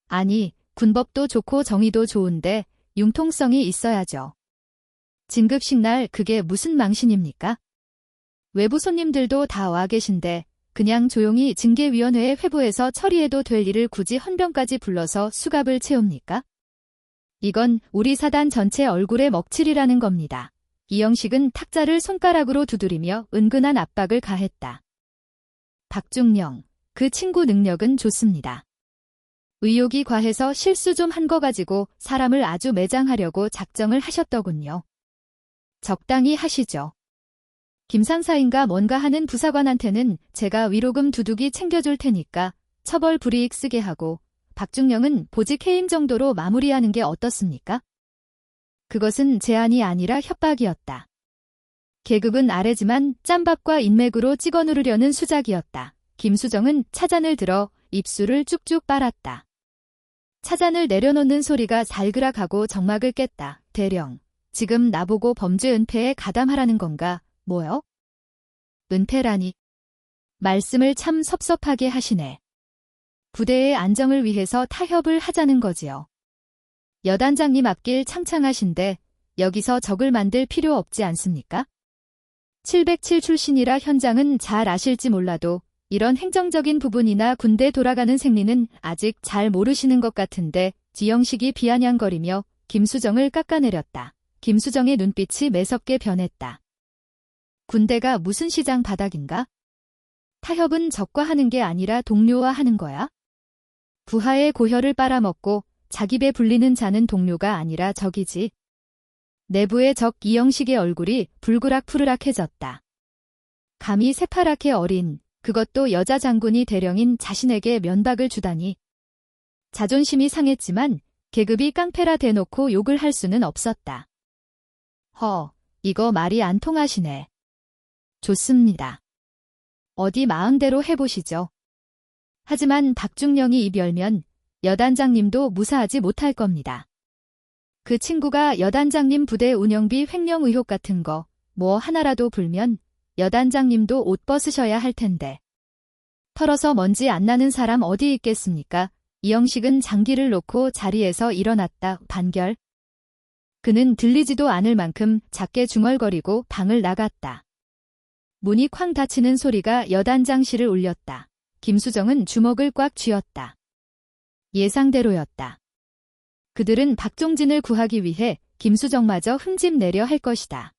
A: 아니, 군법도 좋고 정의도 좋은데 융통성이 있어야죠. 진급식 날 그게 무슨 망신입니까? 외부 손님들도 다 와 계신데 그냥 조용히 징계위원회에 회부해서 처리해도 될 일을 굳이 헌병까지 불러서 수갑을 채웁니까? 이건 우리 사단 전체 얼굴에 먹칠이라는 겁니다. 이영식은 탁자를 손가락으로 두드리며 은근한 압박을 가했다. 박중령, 그 친구 능력은 좋습니다. 의욕이 과해서 실수 좀 한 거 가지고 사람을 아주 매장하려고 작정을 하셨더군요. 적당히 하시죠. 김상사인가 뭔가 하는 부사관한테는 제가 위로금 두둑이 챙겨줄 테니까 처벌 불이익 쓰게 하고 박중령은 보직 해임 정도로 마무리하는 게 어떻습니까? 그것은 제안이 아니라 협박이었다. 계급은 아래지만 짬밥과 인맥으로 찍어 누르려는 수작이었다. 김수정은 차잔을 들어 입술을 쭉쭉 빨았다. 차잔을 내려놓는 소리가 살그락하고 정막을 깼다. 대령, 지금 나보고 범죄 은폐에 가담하라는 건가? 뭐요? 은폐라니. 말씀을 참 섭섭하게 하시네. 부대의 안정을 위해서 타협을 하자는 거지요. 여단장님 앞길 창창하신데 여기서 적을 만들 필요 없지 않습니까? 707 출신이라 현장은 잘 아실지 몰라도 이런 행정적인 부분이나 군대 돌아가는 생리는 아직 잘 모르시는 것 같은데 지영식이 비아냥거리며 김수정을 깎아내렸다. 김수정의 눈빛이 매섭게 변했다. 군대가 무슨 시장 바닥인가? 타협은 적과 하는 게 아니라 동료와 하는 거야? 부하의 고혈을 빨아먹고 자기 배 불리는 자는 동료가 아니라 적이지. 내부의 적 이영식의 얼굴이 불그락푸르락해졌다. 감히 새파랗게 어린, 그것도 여자 장군이 대령인 자신에게 면박을 주다니. 자존심이 상했지만 계급이 깡패라 대놓고 욕을 할 수는 없었다. 이거 말이 안 통하시네. 좋습니다. 어디 마음대로 해보시죠. 하지만 박중령이 입 열면 여단장님도 무사하지 못할 겁니다. 그 친구가 여단장님 부대 운영비 횡령 의혹 같은 거 뭐 하나라도 불면 여단장님도 옷 벗으셔야 할 텐데. 털어서 먼지 안 나는 사람 어디 있겠습니까? 이영식은 장기를 놓고 자리에서 일어났다. 반결. 그는 들리지도 않을 만큼 작게 중얼거리고 방을 나갔다. 문이 쾅 닫히는 소리가 여단장실을 울렸다. 김수정은 주먹을 꽉 쥐었다. 예상대로였다. 그들은 박종진을 구하기 위해 김수정마저 흠집 내려 할 것이다.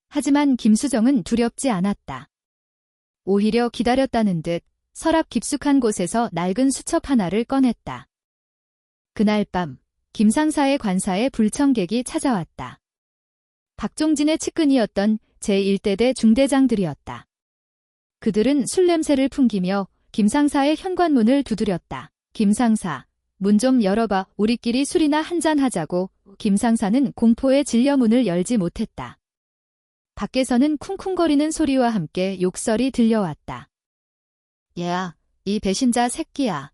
A: 하지만 김수정은 두렵지 않았다. 오히려 기다렸다는 듯 서랍 깊숙한 곳에서 낡은 수첩 하나를 꺼냈다. 그날 밤 김상사의 관사에 불청객이 찾아왔다. 박종진의 측근이었던 제1대대 중대장들이었다. 그들은 술 냄새를 풍기며 김상사의 현관문을 두드렸다. 김상사, 문 좀 열어봐. 우리끼리 술이나 한잔 하자고. 김상사는 공포에 질려 문을 열지 못했다. 밖에서는 쿵쿵거리는 소리와 함께 욕설이 들려왔다. 야, 이 배신자 새끼야.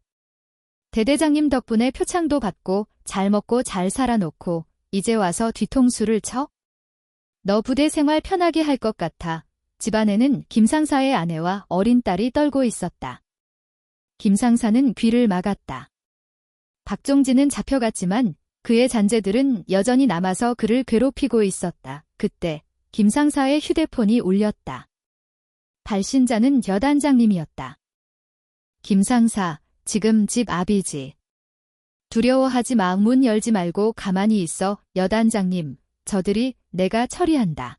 A: 대대장님 덕분에 표창도 받고 잘 먹고 잘 살아놓고 이제 와서 뒤통수를 쳐? 너 부대 생활 편하게 할 것 같아. 집안에는 김상사의 아내와 어린 딸이 떨고 있었다. 김상사는 귀를 막았다. 박종진은 잡혀갔지만 그의 잔재들은 여전히 남아서 그를 괴롭히고 있었다. 그때 김상사의 휴대폰이 울렸다. 발신자는 여단장님이었다. 김상사, 지금 집 앞이지. 두려워하지 마. 문 열지 말고 가만히 있어. 여단장님, 저들이 내가 처리한다.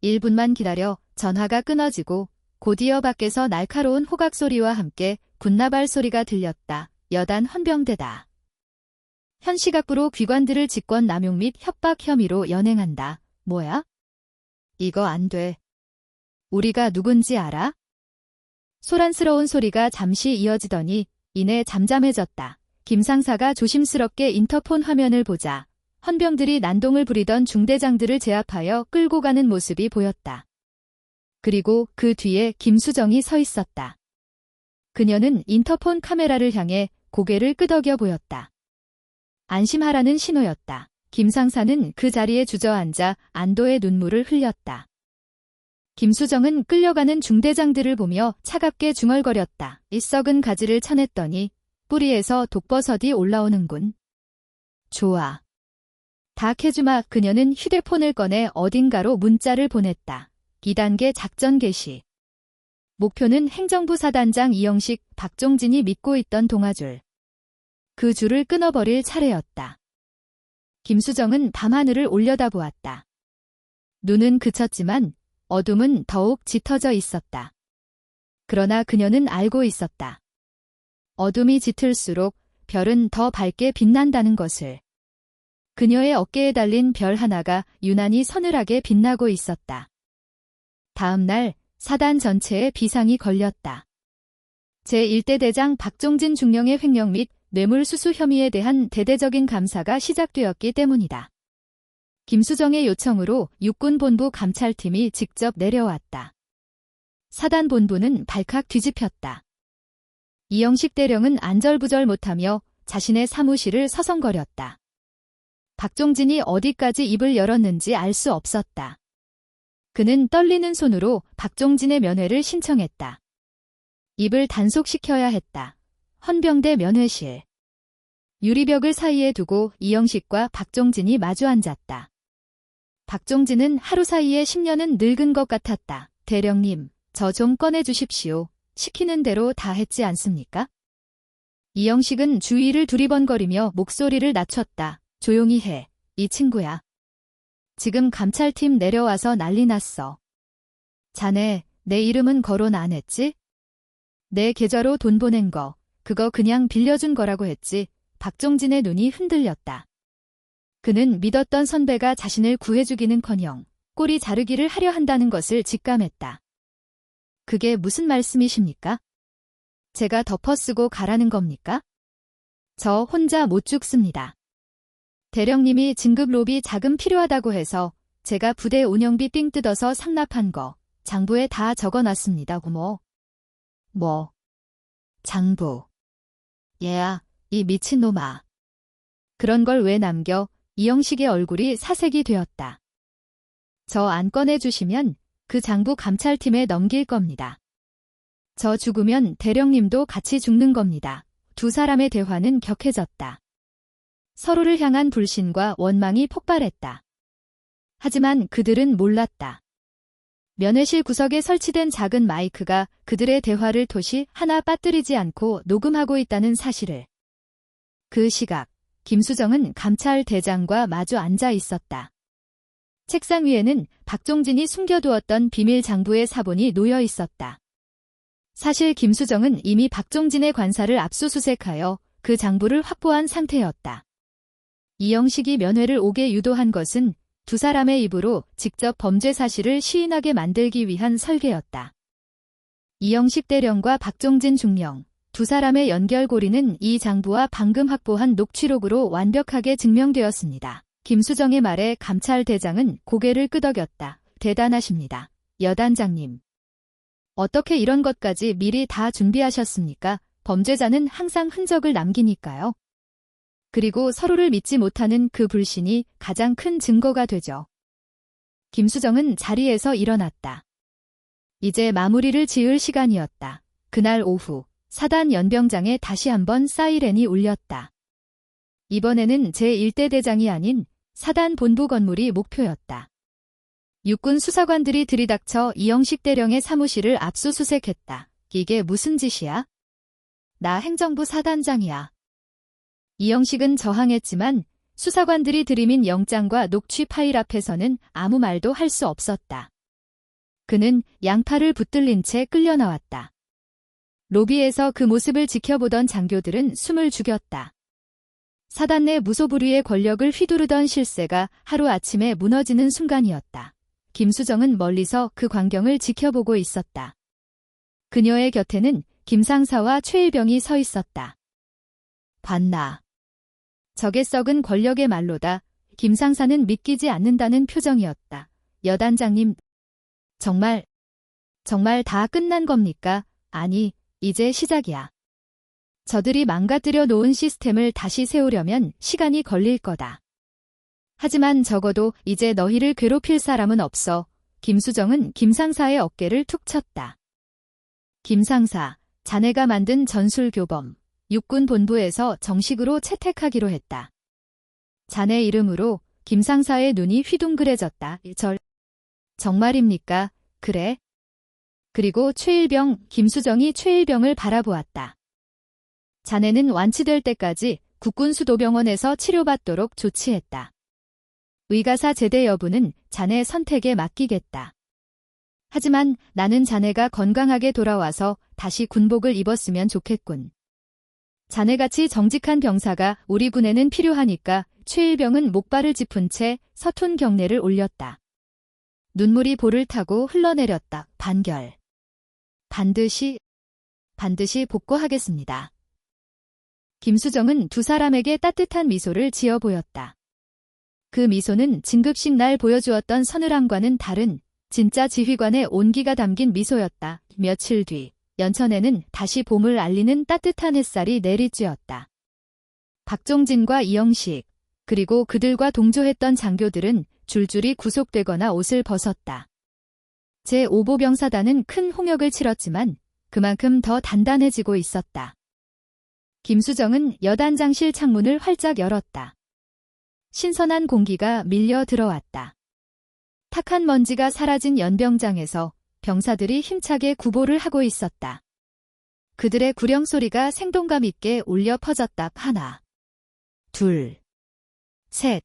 A: 1분만 기다려. 전화가 끊어지고 곧이어 밖에서 날카로운 호각 소리와 함께 군나발 소리가 들렸다. 여단 헌병대다. 현시각부로 귀관들을 직권 남용 및 협박 혐의로 연행한다. 뭐야? 이거 안 돼. 우리가 누군지 알아? 소란스러운 소리가 잠시 이어지더니 이내 잠잠해졌다. 김 상사가 조심스럽게 인터폰 화면을 보자 헌병들이 난동을 부리던 중대장들을 제압하여 끌고 가는 모습이 보였다. 그리고 그 뒤에 김수정이 서 있었다. 그녀는 인터폰 카메라를 향해 고개를 끄덕여 보였다. 안심하라는 신호였다. 김 상사는 그 자리에 주저앉아 안도의 눈물을 흘렸다. 김수정은 끌려가는 중대장들을 보며 차갑게 중얼거렸다. 이 썩은 가지를 쳐냈더니 뿌리에서 독버섯이 올라오는군. 좋아. 다 캐주마. 그녀는 휴대폰을 꺼내 어딘가로 문자를 보냈다. 2단계 작전 개시. 목표는 행정부 사단장 이영식, 박종진이 믿고 있던 동아줄. 그 줄을 끊어버릴 차례였다. 김수정은 밤하늘을 올려다보았다. 눈은 그쳤지만 어둠은 더욱 짙어져 있었다. 그러나 그녀는 알고 있었다. 어둠이 짙을수록 별은 더 밝게 빛난다는 것을. 그녀의 어깨에 달린 별 하나가 유난히 서늘하게 빛나고 있었다. 다음 날 사단 전체에 비상이 걸렸다. 제1대 대장 박종진 중령의 횡령 및 뇌물수수 혐의에 대한 대대적인 감사가 시작되었기 때문이다. 김수정의 요청으로 육군본부 감찰팀이 직접 내려왔다. 사단본부는 발칵 뒤집혔다. 이영식 대령은 안절부절 못하며 자신의 사무실을 서성거렸다. 박종진이 어디까지 입을 열었는지 알 수 없었다. 그는 떨리는 손으로 박종진의 면회를 신청했다. 입을 단속시켜야 했다. 헌병대 면회실. 유리벽을 사이에 두고 이영식과 박종진이 마주 앉았다. 박종진은 하루 사이에 10년은 늙은 것 같았다. 대령님, 저 좀 꺼내주십시오. 시키는 대로 다 했지 않습니까? 이영식은 주위를 두리번거리며 목소리를 낮췄다. 조용히 해. 이 친구야. 지금 감찰팀 내려와서 난리 났어. 자네, 내 이름은 거론 안 했지? 내 계좌로 돈 보낸 거, 그거 그냥 빌려준 거라고 했지. 박종진의 눈이 흔들렸다. 그는 믿었던 선배가 자신을 구해주기는커녕 꼬리 자르기를 하려 한다는 것을 직감했다. 그게 무슨 말씀이십니까? 제가 덮어쓰고 가라는 겁니까? 저 혼자 못 죽습니다. 대령님이 진급 로비 자금 필요하다고 해서 제가 부대 운영비 삥 뜯어서 상납한 거 장부에 다 적어놨습니다. 뭐? 장부. 얘야, 이 미친놈아. 그런 걸 왜 남겨? 이영식의 얼굴이 사색이 되었다. 저 안 꺼내주시면 그 장부 감찰팀에 넘길 겁니다. 저 죽으면 대령님도 같이 죽는 겁니다. 두 사람의 대화는 격해졌다. 서로를 향한 불신과 원망이 폭발했다. 하지만 그들은 몰랐다. 면회실 구석에 설치된 작은 마이크가 그들의 대화를 토시 하나 빠뜨리지 않고 녹음하고 있다는 사실을. 그 시각, 김수정은 감찰대장과 마주 앉아 있었다. 책상 위에는 박종진이 숨겨두었던 비밀 장부의 사본이 놓여 있었다. 사실 김수정은 이미 박종진의 관사를 압수수색하여 그 장부를 확보한 상태였다. 이영식이 면회를 오게 유도한 것은 두 사람의 입으로 직접 범죄 사실을 시인하게 만들기 위한 설계였다. 이영식 대령과 박종진 중령, 두 사람의 연결고리는 이 장부와 방금 확보한 녹취록으로 완벽하게 증명되었습니다. 김수정의 말에 감찰대장은 고개를 끄덕였다. 대단하십니다. 여단장님. 어떻게 이런 것까지 미리 다 준비하셨습니까? 범죄자는 항상 흔적을 남기니까요. 그리고 서로를 믿지 못하는 그 불신이 가장 큰 증거가 되죠. 김수정은 자리에서 일어났다. 이제 마무리를 지을 시간이었다. 그날 오후, 사단 연병장에 다시 한번 사이렌이 울렸다. 이번에는 제1대 대장이 아닌 사단 본부 건물이 목표였다. 육군 수사관들이 들이닥쳐 이영식 대령의 사무실을 압수수색했다. 이게 무슨 짓이야? 나 행정부 사단장이야. 이영식은 저항했지만 수사관들이 들이민 영장과 녹취 파일 앞에서는 아무 말도 할 수 없었다. 그는 양팔을 붙들린 채 끌려 나왔다. 로비에서 그 모습을 지켜보던 장교들은 숨을 죽였다. 사단 내 무소불위의 권력을 휘두르던 실세가 하루아침에 무너지는 순간이었다. 김수정은 멀리서 그 광경을 지켜보고 있었다. 그녀의 곁에는 김상사와 최일병이 서 있었다. 봤나. 적의 썩은 권력의 말로다. 김상사는 믿기지 않는다는 표정이었다. 여단장님, 정말 다 끝난 겁니까? 아니, 이제 시작이야. 저들이 망가뜨려 놓은 시스템을 다시 세우려면 시간이 걸릴 거다. 하지만 적어도 이제 너희를 괴롭힐 사람은 없어. 김수정은 김상사의 어깨를 툭 쳤다. 김상사, 자네가 만든 전술교범, 육군 본부에서 정식으로 채택하기로 했다. 자네 이름으로 김상사의 눈이 휘둥그레졌다. 정말입니까? 그래? 그리고 김수정이 최일병을 바라보았다. 자네는 완치될 때까지 국군수도병원에서 치료받도록 조치했다. 의가사 제대 여부는 자네 선택에 맡기겠다. 하지만 나는 자네가 건강하게 돌아와서 다시 군복을 입었으면 좋겠군. 자네같이 정직한 병사가 우리 군에는 필요하니까. 최일병은 목발을 짚은 채 서툰 경례를 올렸다. 눈물이 볼을 타고 흘러내렸다. 반결. 반드시 복구하겠습니다. 김수정은 두 사람에게 따뜻한 미소를 지어 보였다. 그 미소는 진급식 날 보여주었던 서늘함과는 다른 진짜 지휘관의 온기가 담긴 미소였다. 며칠 뒤 연천에는 다시 봄을 알리는 따뜻한 햇살이 내리쬐었다. 박종진과 이영식 그리고 그들과 동조했던 장교들은 줄줄이 구속되거나 옷을 벗었다. 제5보병사단은 큰 홍역을 치렀지만 그만큼 더 단단해지고 있었다. 김수정은 여단장실 창문을 활짝 열었다. 신선한 공기가 밀려 들어왔다. 탁한 먼지가 사라진 연병장에서 병사들이 힘차게 구보를 하고 있었다. 그들의 구령소리가 생동감 있게 울려 퍼졌다. 하나, 둘, 셋,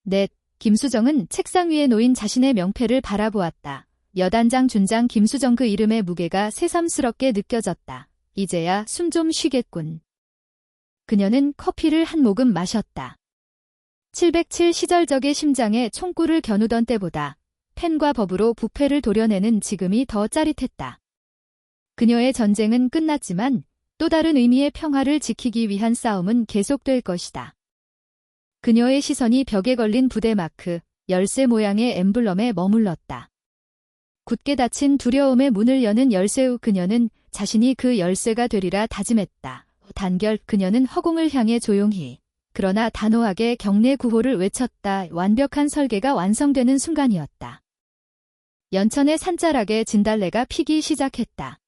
A: 넷. 김수정은 책상 위에 놓인 자신의 명패를 바라보았다. 여단장 준장 김수정, 그 이름의 무게가 새삼스럽게 느껴졌다. 이제야 숨 좀 쉬겠군. 그녀는 커피를 한 모금 마셨다. 707 시절적의 심장에 총구를 겨누던 때보다 펜과 법으로 부패를 도려내는 지금이 더 짜릿했다. 그녀의 전쟁은 끝났지만 또 다른 의미의 평화를 지키기 위한 싸움은 계속될 것이다. 그녀의 시선이 벽에 걸린 부대 마크, 열쇠 모양의 엠블럼에 머물렀다. 굳게 닫힌 두려움의 문을 여는 열쇠 후 그녀는 자신이 그 열쇠가 되리라 다짐했다. 단결. 그녀는 허공을 향해 조용히 그러나 단호하게 경례 구호를 외쳤다. 완벽한 설계가 완성되는 순간이었다. 연천의 산자락에 진달래가 피기 시작했다.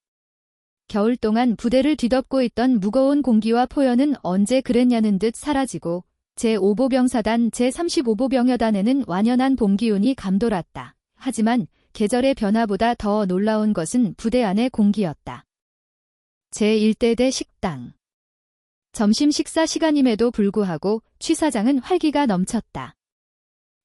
A: 겨울 동안 부대를 뒤덮고 있던 무거운 공기와 포연은 언제 그랬냐는 듯 사라지고 제5보병사단 제35보병여단에는 완연한 봄 기운이 감돌았다. 하지만 계절의 변화보다 더 놀라운 것은 부대 안의 공기였다. 제1대대 식당. 점심 식사 시간임에도 불구하고 취사장은 활기가 넘쳤다.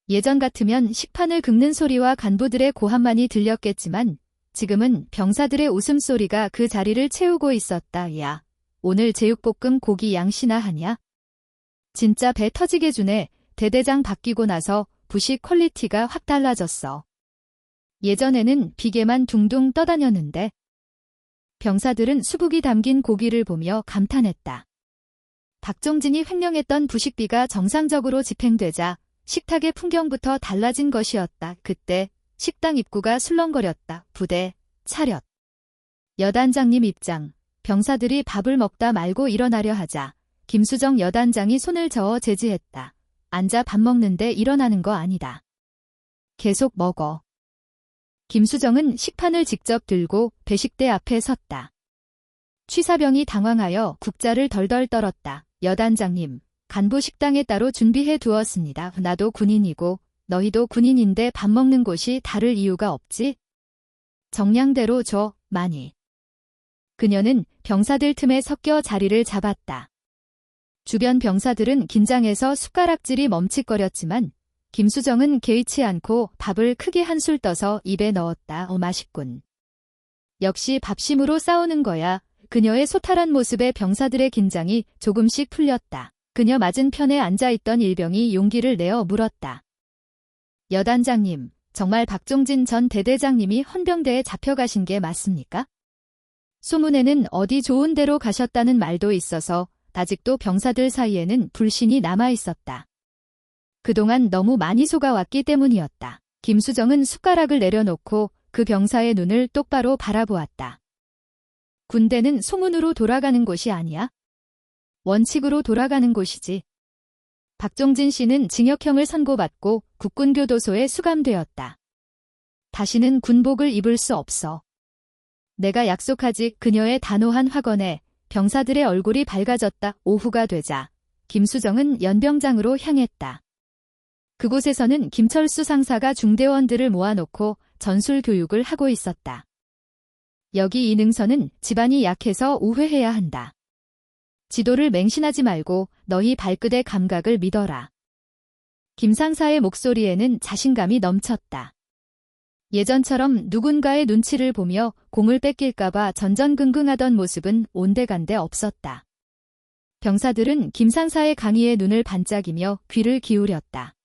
A: 예전 같으면 식판을 긁는 소리와 간부들의 고함만이 들렸겠지만 지금은 병사들의 웃음소리가 그 자리를 채우고 있었다. 야, 오늘 제육볶음 고기 양씨나 하냐? 진짜 배 터지게 주네. 대대장 바뀌고 나서 부식 퀄리티가 확 달라졌어. 예전에는 비계만 둥둥 떠다녔는데. 병사들은 수북이 담긴 고기를 보며 감탄했다. 박종진이 횡령했던 부식비가 정상적으로 집행되자 식탁의 풍경부터 달라진 것이었다. 그때 식당 입구가 술렁거렸다. 부대, 차렷. 여단장님 입장. 병사들이 밥을 먹다 말고 일어나려 하자 김수정 여단장이 손을 저어 제지했다. 앉아 밥 먹는데 일어나는 거 아니다. 계속 먹어. 김수정은 식판을 직접 들고 배식대 앞에 섰다. 취사병이 당황하여 국자를 덜덜 떨었다. 여단장님, 간부 식당에 따로 준비해 두었습니다. 나도 군인이고 너희도 군인인데 밥 먹는 곳이 다를 이유가 없지? 정량대로 줘, 많이. 그녀는 병사들 틈에 섞여 자리를 잡았다. 주변 병사들은 긴장해서 숟가락질이 멈칫거렸지만 김수정은 개의치 않고 밥을 크게 한술 떠서 입에 넣었다. 맛있군. 역시 밥심으로 싸우는 거야. 그녀의 소탈한 모습에 병사들의 긴장이 조금씩 풀렸다. 그녀 맞은편에 앉아있던 일병이 용기를 내어 물었다. 여단장님, 정말 박종진 전 대대장님이 헌병대에 잡혀가신 게 맞습니까? 소문에는 어디 좋은 데로 가셨다는 말도 있어서 아직도 병사들 사이에는 불신이 남아있었다. 그동안 너무 많이 속아왔기 때문이었다. 김수정은 숟가락을 내려놓고 그 병사의 눈을 똑바로 바라보았다. 군대는 소문으로 돌아가는 곳이 아니야? 원칙으로 돌아가는 곳이지. 박종진 씨는 징역형을 선고받고 국군교도소에 수감되었다. 다시는 군복을 입을 수 없어. 내가 약속하지. 그녀의 단호한 확언에 병사들의 얼굴이 밝아졌다. 오후가 되자 김수정은 연병장으로 향했다. 그곳에서는 김철수 상사가 중대원들을 모아놓고 전술 교육을 하고 있었다. 여기 이 능선은 지반이 약해서 우회해야 한다. 지도를 맹신하지 말고 너희 발끝의 감각을 믿어라. 김 상사의 목소리에는 자신감이 넘쳤다. 예전처럼 누군가의 눈치를 보며 공을 뺏길까봐 전전긍긍하던 모습은 온데간데 없었다. 병사들은 김 상사의 강의에 눈을 반짝이며 귀를 기울였다.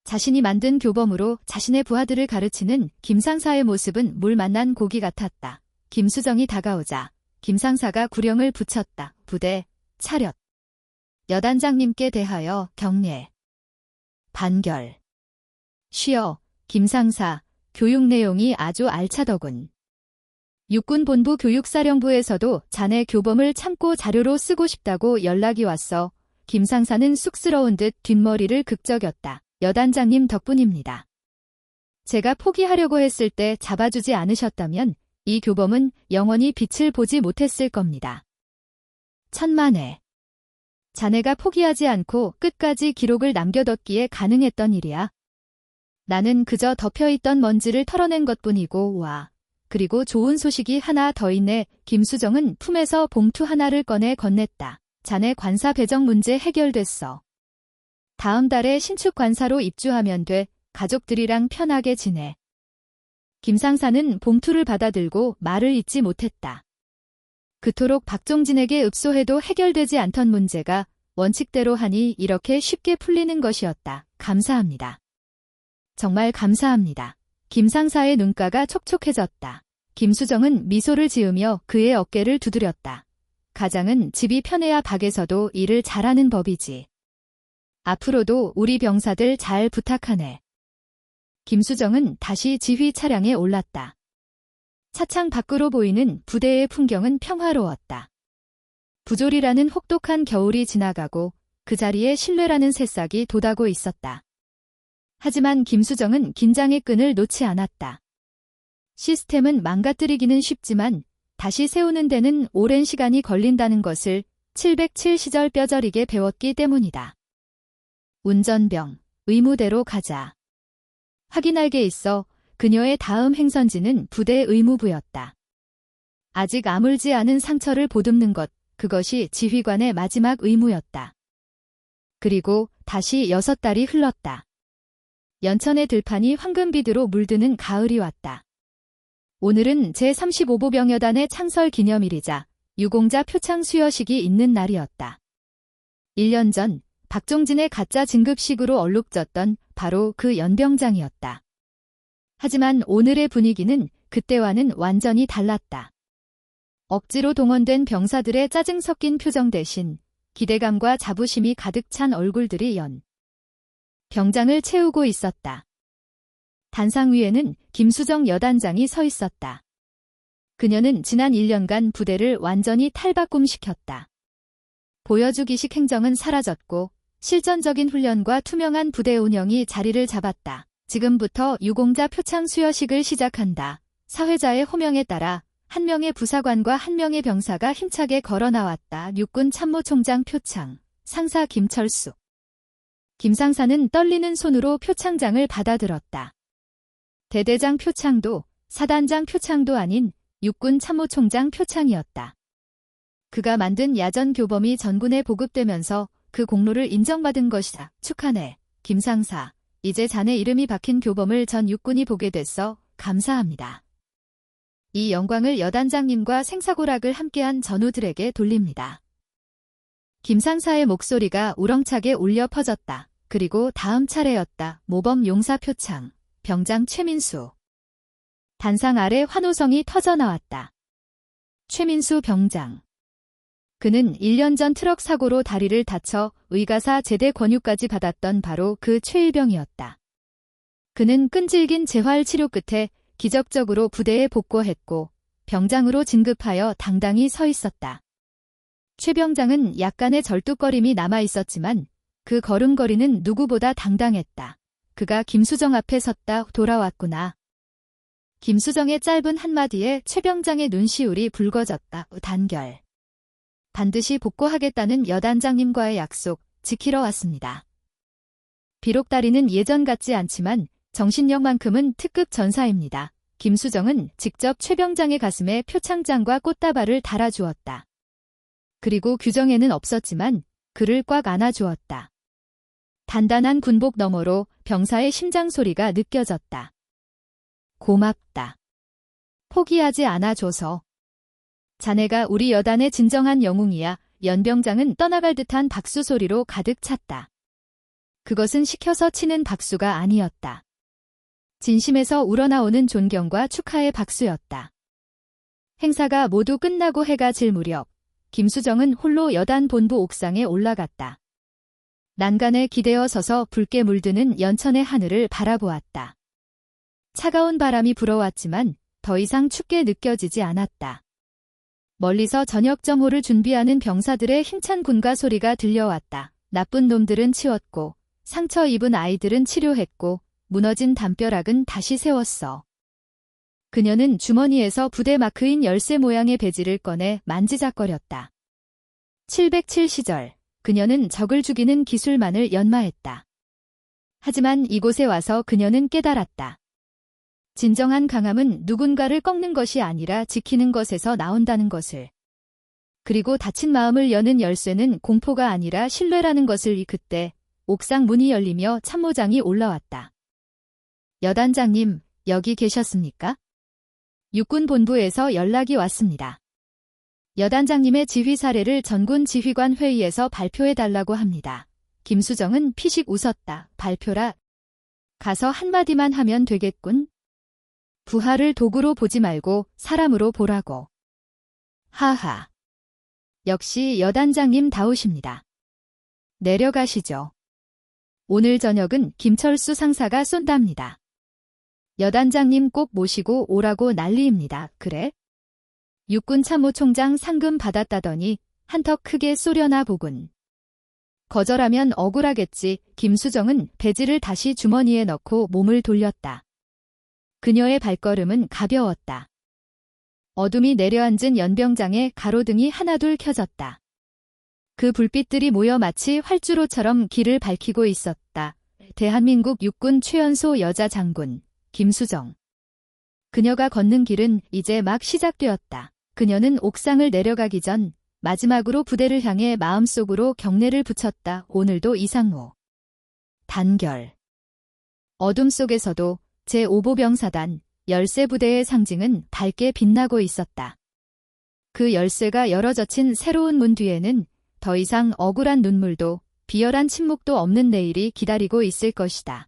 A: 자신이 만든 교범으로 자신의 부하들을 가르치는 김 상사의 모습은 물 만난 고기 같았다. 김수정이 다가오자 김 상사가 구령을 붙였다. 부대, 차렷. 여단장님께 대하여 경례. 반결. 쉬어, 김 상사, 교육 내용이 아주 알차더군. 육군본부 교육사령부에서도 자네 교범을 참고 자료로 쓰고 싶다고 연락이 왔어. 김 상사는 쑥스러운 듯 뒷머리를 극적였다. 여단장님 덕분입니다. 제가 포기하려고 했을 때 잡아주지 않으셨다면 이 교범은 영원히 빛을 보지 못했을 겁니다. 천만에. 자네가 포기하지 않고 끝까지 기록을 남겨뒀기에 가능했던 일이야. 나는 그저 덮여있던 먼지를 털어낸 것뿐이고 와. 그리고 좋은 소식이 하나 더 있네. 김수정은 품에서 봉투 하나를 꺼내 건넸다. 자네 관사 배정 문제 해결됐어. 다음 달에 신축 관사로 입주하면 돼. 가족들이랑 편하게 지내. 김 상사는 봉투를 받아들고 말을 잇지 못했다. 그토록 박종진에게 읍소해도 해결되지 않던 문제가 원칙대로 하니 이렇게 쉽게 풀리는 것이었다. 감사합니다. 정말 감사합니다. 김 상사의 눈가가 촉촉해졌다. 김수정은 미소를 지으며 그의 어깨를 두드렸다. 가장은 집이 편해야 박에서도 일을 잘하는 법이지. 앞으로도 우리 병사들 잘 부탁하네. 김수정은 다시 지휘 차량에 올랐다. 차창 밖으로 보이는 부대의 풍경은 평화로웠다. 부조리라는 혹독한 겨울이 지나가고 그 자리에 신뢰라는 새싹이 돋아고 있었다. 하지만 김수정은 긴장의 끈을 놓지 않았다. 시스템은 망가뜨리기는 쉽지만 다시 세우는 데는 오랜 시간이 걸린다는 것을 707 시절 뼈저리게 배웠기 때문이다. 운전병, 의무대로 가자. 확인할 게 있어. 그녀의 다음 행선지는 부대 의무부였다. 아직 아물지 않은 상처를 보듬는 것, 그것이 지휘관의 마지막 의무였다. 그리고 다시 6달이 흘렀다. 연천의 들판이 황금비드로 물드는 가을이 왔다. 오늘은 제35보병여단의 창설 기념일이자 유공자 표창 수여식이 있는 날이었다. 1년 전 박종진의 가짜 진급식으로 얼룩졌던 바로 그 연병장이었다. 하지만 오늘의 분위기는 그때와는 완전히 달랐다. 억지로 동원된 병사들의 짜증 섞인 표정 대신 기대감과 자부심이 가득 찬 얼굴들이 병장을 채우고 있었다. 단상 위에는 김수정 여단장이 서 있었다. 그녀는 지난 1년간 부대를 완전히 탈바꿈시켰다. 보여주기식 행정은 사라졌고 실전적인 훈련과 투명한 부대 운영이 자리를 잡았다. 지금부터 유공자 표창 수여식을 시작한다. 사회자의 호명에 따라 한 명의 부사관과 한 명의 병사가 힘차게 걸어 나왔다. 육군 참모총장 표창, 상사 김철수. 김 상사는 떨리는 손으로 표창장을 받아들었다. 대대장 표창도 사단장 표창도 아닌 육군 참모총장 표창이었다. 그가 만든 야전 교범이 전군에 보급되면서 그 공로를 인정받은 것이다. 축하네, 김 상사. 이제 자네 이름이 박힌 교범을 전 육군이 보게 됐어. 감사합니다. 이 영광을 여단장님과 생사고락을 함께한 전우들에게 돌립니다. 김상사의 목소리가 우렁차게 울려 퍼졌다. 그리고 다음 차례였다. 모범 용사 표창. 병장 최민수. 단상 아래 환호성이 터져나왔다. 최민수 병장. 그는 1년 전 트럭 사고로 다리를 다쳐 의가사 제대 권유까지 받았던 바로 그 최일병이었다. 그는 끈질긴 재활 치료 끝에 기적적으로 부대에 복귀했고 병장으로 진급하여 당당히 서 있었다. 최 병장은 약간의 절뚝거림이 남아 있었지만 그 걸음걸이는 누구보다 당당했다. 그가 김수정 앞에 섰다. 돌아왔구나. 김수정의 짧은 한마디에 최 병장의 눈시울이 붉어졌다. 단결. 반드시 복구하겠다는 여단장님과의 약속 지키러 왔습니다. 비록 다리는 예전 같지 않지만 정신력만큼은 특급 전사입니다. 김수정은 직접 최 병장의 가슴에 표창장과 꽃다발을 달아주었다. 그리고 규정에는 없었지만 그를 꽉 안아주었다. 단단한 군복 너머로 병사의 심장 소리가 느껴졌다. 고맙다. 포기하지 않아줘서. 자네가 우리 여단의 진정한 영웅이야. 연병장은 떠나갈 듯한 박수 소리로 가득 찼다. 그것은 시켜서 치는 박수가 아니었다. 진심에서 우러나오는 존경과 축하의 박수였다. 행사가 모두 끝나고 해가 질 무렵 김수정은 홀로 여단 본부 옥상에 올라갔다. 난간에 기대어 서서 붉게 물드는 연천의 하늘을 바라보았다. 차가운 바람이 불어왔지만 더 이상 춥게 느껴지지 않았다. 멀리서 저녁 점호를 준비하는 병사들의 힘찬 군가 소리가 들려왔다. 나쁜 놈들은 치웠고 상처 입은 아이들은 치료했고 무너진 담벼락은 다시 세웠어. 그녀는 주머니에서 부대 마크인 열쇠 모양의 배지를 꺼내 만지작거렸다. 707 시절 그녀는 적을 죽이는 기술만을 연마했다. 하지만 이곳에 와서 그녀는 깨달았다. 진정한 강함은 누군가를 꺾는 것이 아니라 지키는 것에서 나온다는 것을. 그리고 닫힌 마음을 여는 열쇠는 공포가 아니라 신뢰라는 것을. 그때 옥상 문이 열리며 참모장이 올라왔다. 여단장님, 여기 계셨습니까? 육군 본부에서 연락이 왔습니다. 여단장님의 지휘 사례를 전군 지휘관 회의에서 발표해달라고 합니다. 김수정은 피식 웃었다. 발표라. 가서 한마디만 하면 되겠군. 부하를 도구로 보지 말고 사람으로 보라고. 하하. 역시 여단장님 다우십니다. 내려가시죠. 오늘 저녁은 김철수 상사가 쏜답니다. 여단장님 꼭 모시고 오라고 난리입니다. 그래? 육군 참모총장 상금 받았다더니 한턱 크게 쏘려나 보군. 거절하면 억울하겠지. 김수정은 배지를 다시 주머니에 넣고 몸을 돌렸다. 그녀의 발걸음은 가벼웠다. 어둠이 내려앉은 연병장에 가로등이 하나둘 켜졌다. 그 불빛들이 모여 마치 활주로처럼 길을 밝히고 있었다. 대한민국 육군 최연소 여자 장군 김수정. 그녀가 걷는 길은 이제 막 시작되었다. 그녀는 옥상을 내려가기 전 마지막으로 부대를 향해 마음속으로 경례를 붙였다. 오늘도 이상호. 단결. 어둠 속에서도 제5보병사단 열쇠부대의 상징은 밝게 빛나고 있었다. 그 열쇠가 열어젖힌 새로운 문 뒤에는 더 이상 억울한 눈물도 비열한 침묵도 없는 내일이 기다리고 있을 것이다.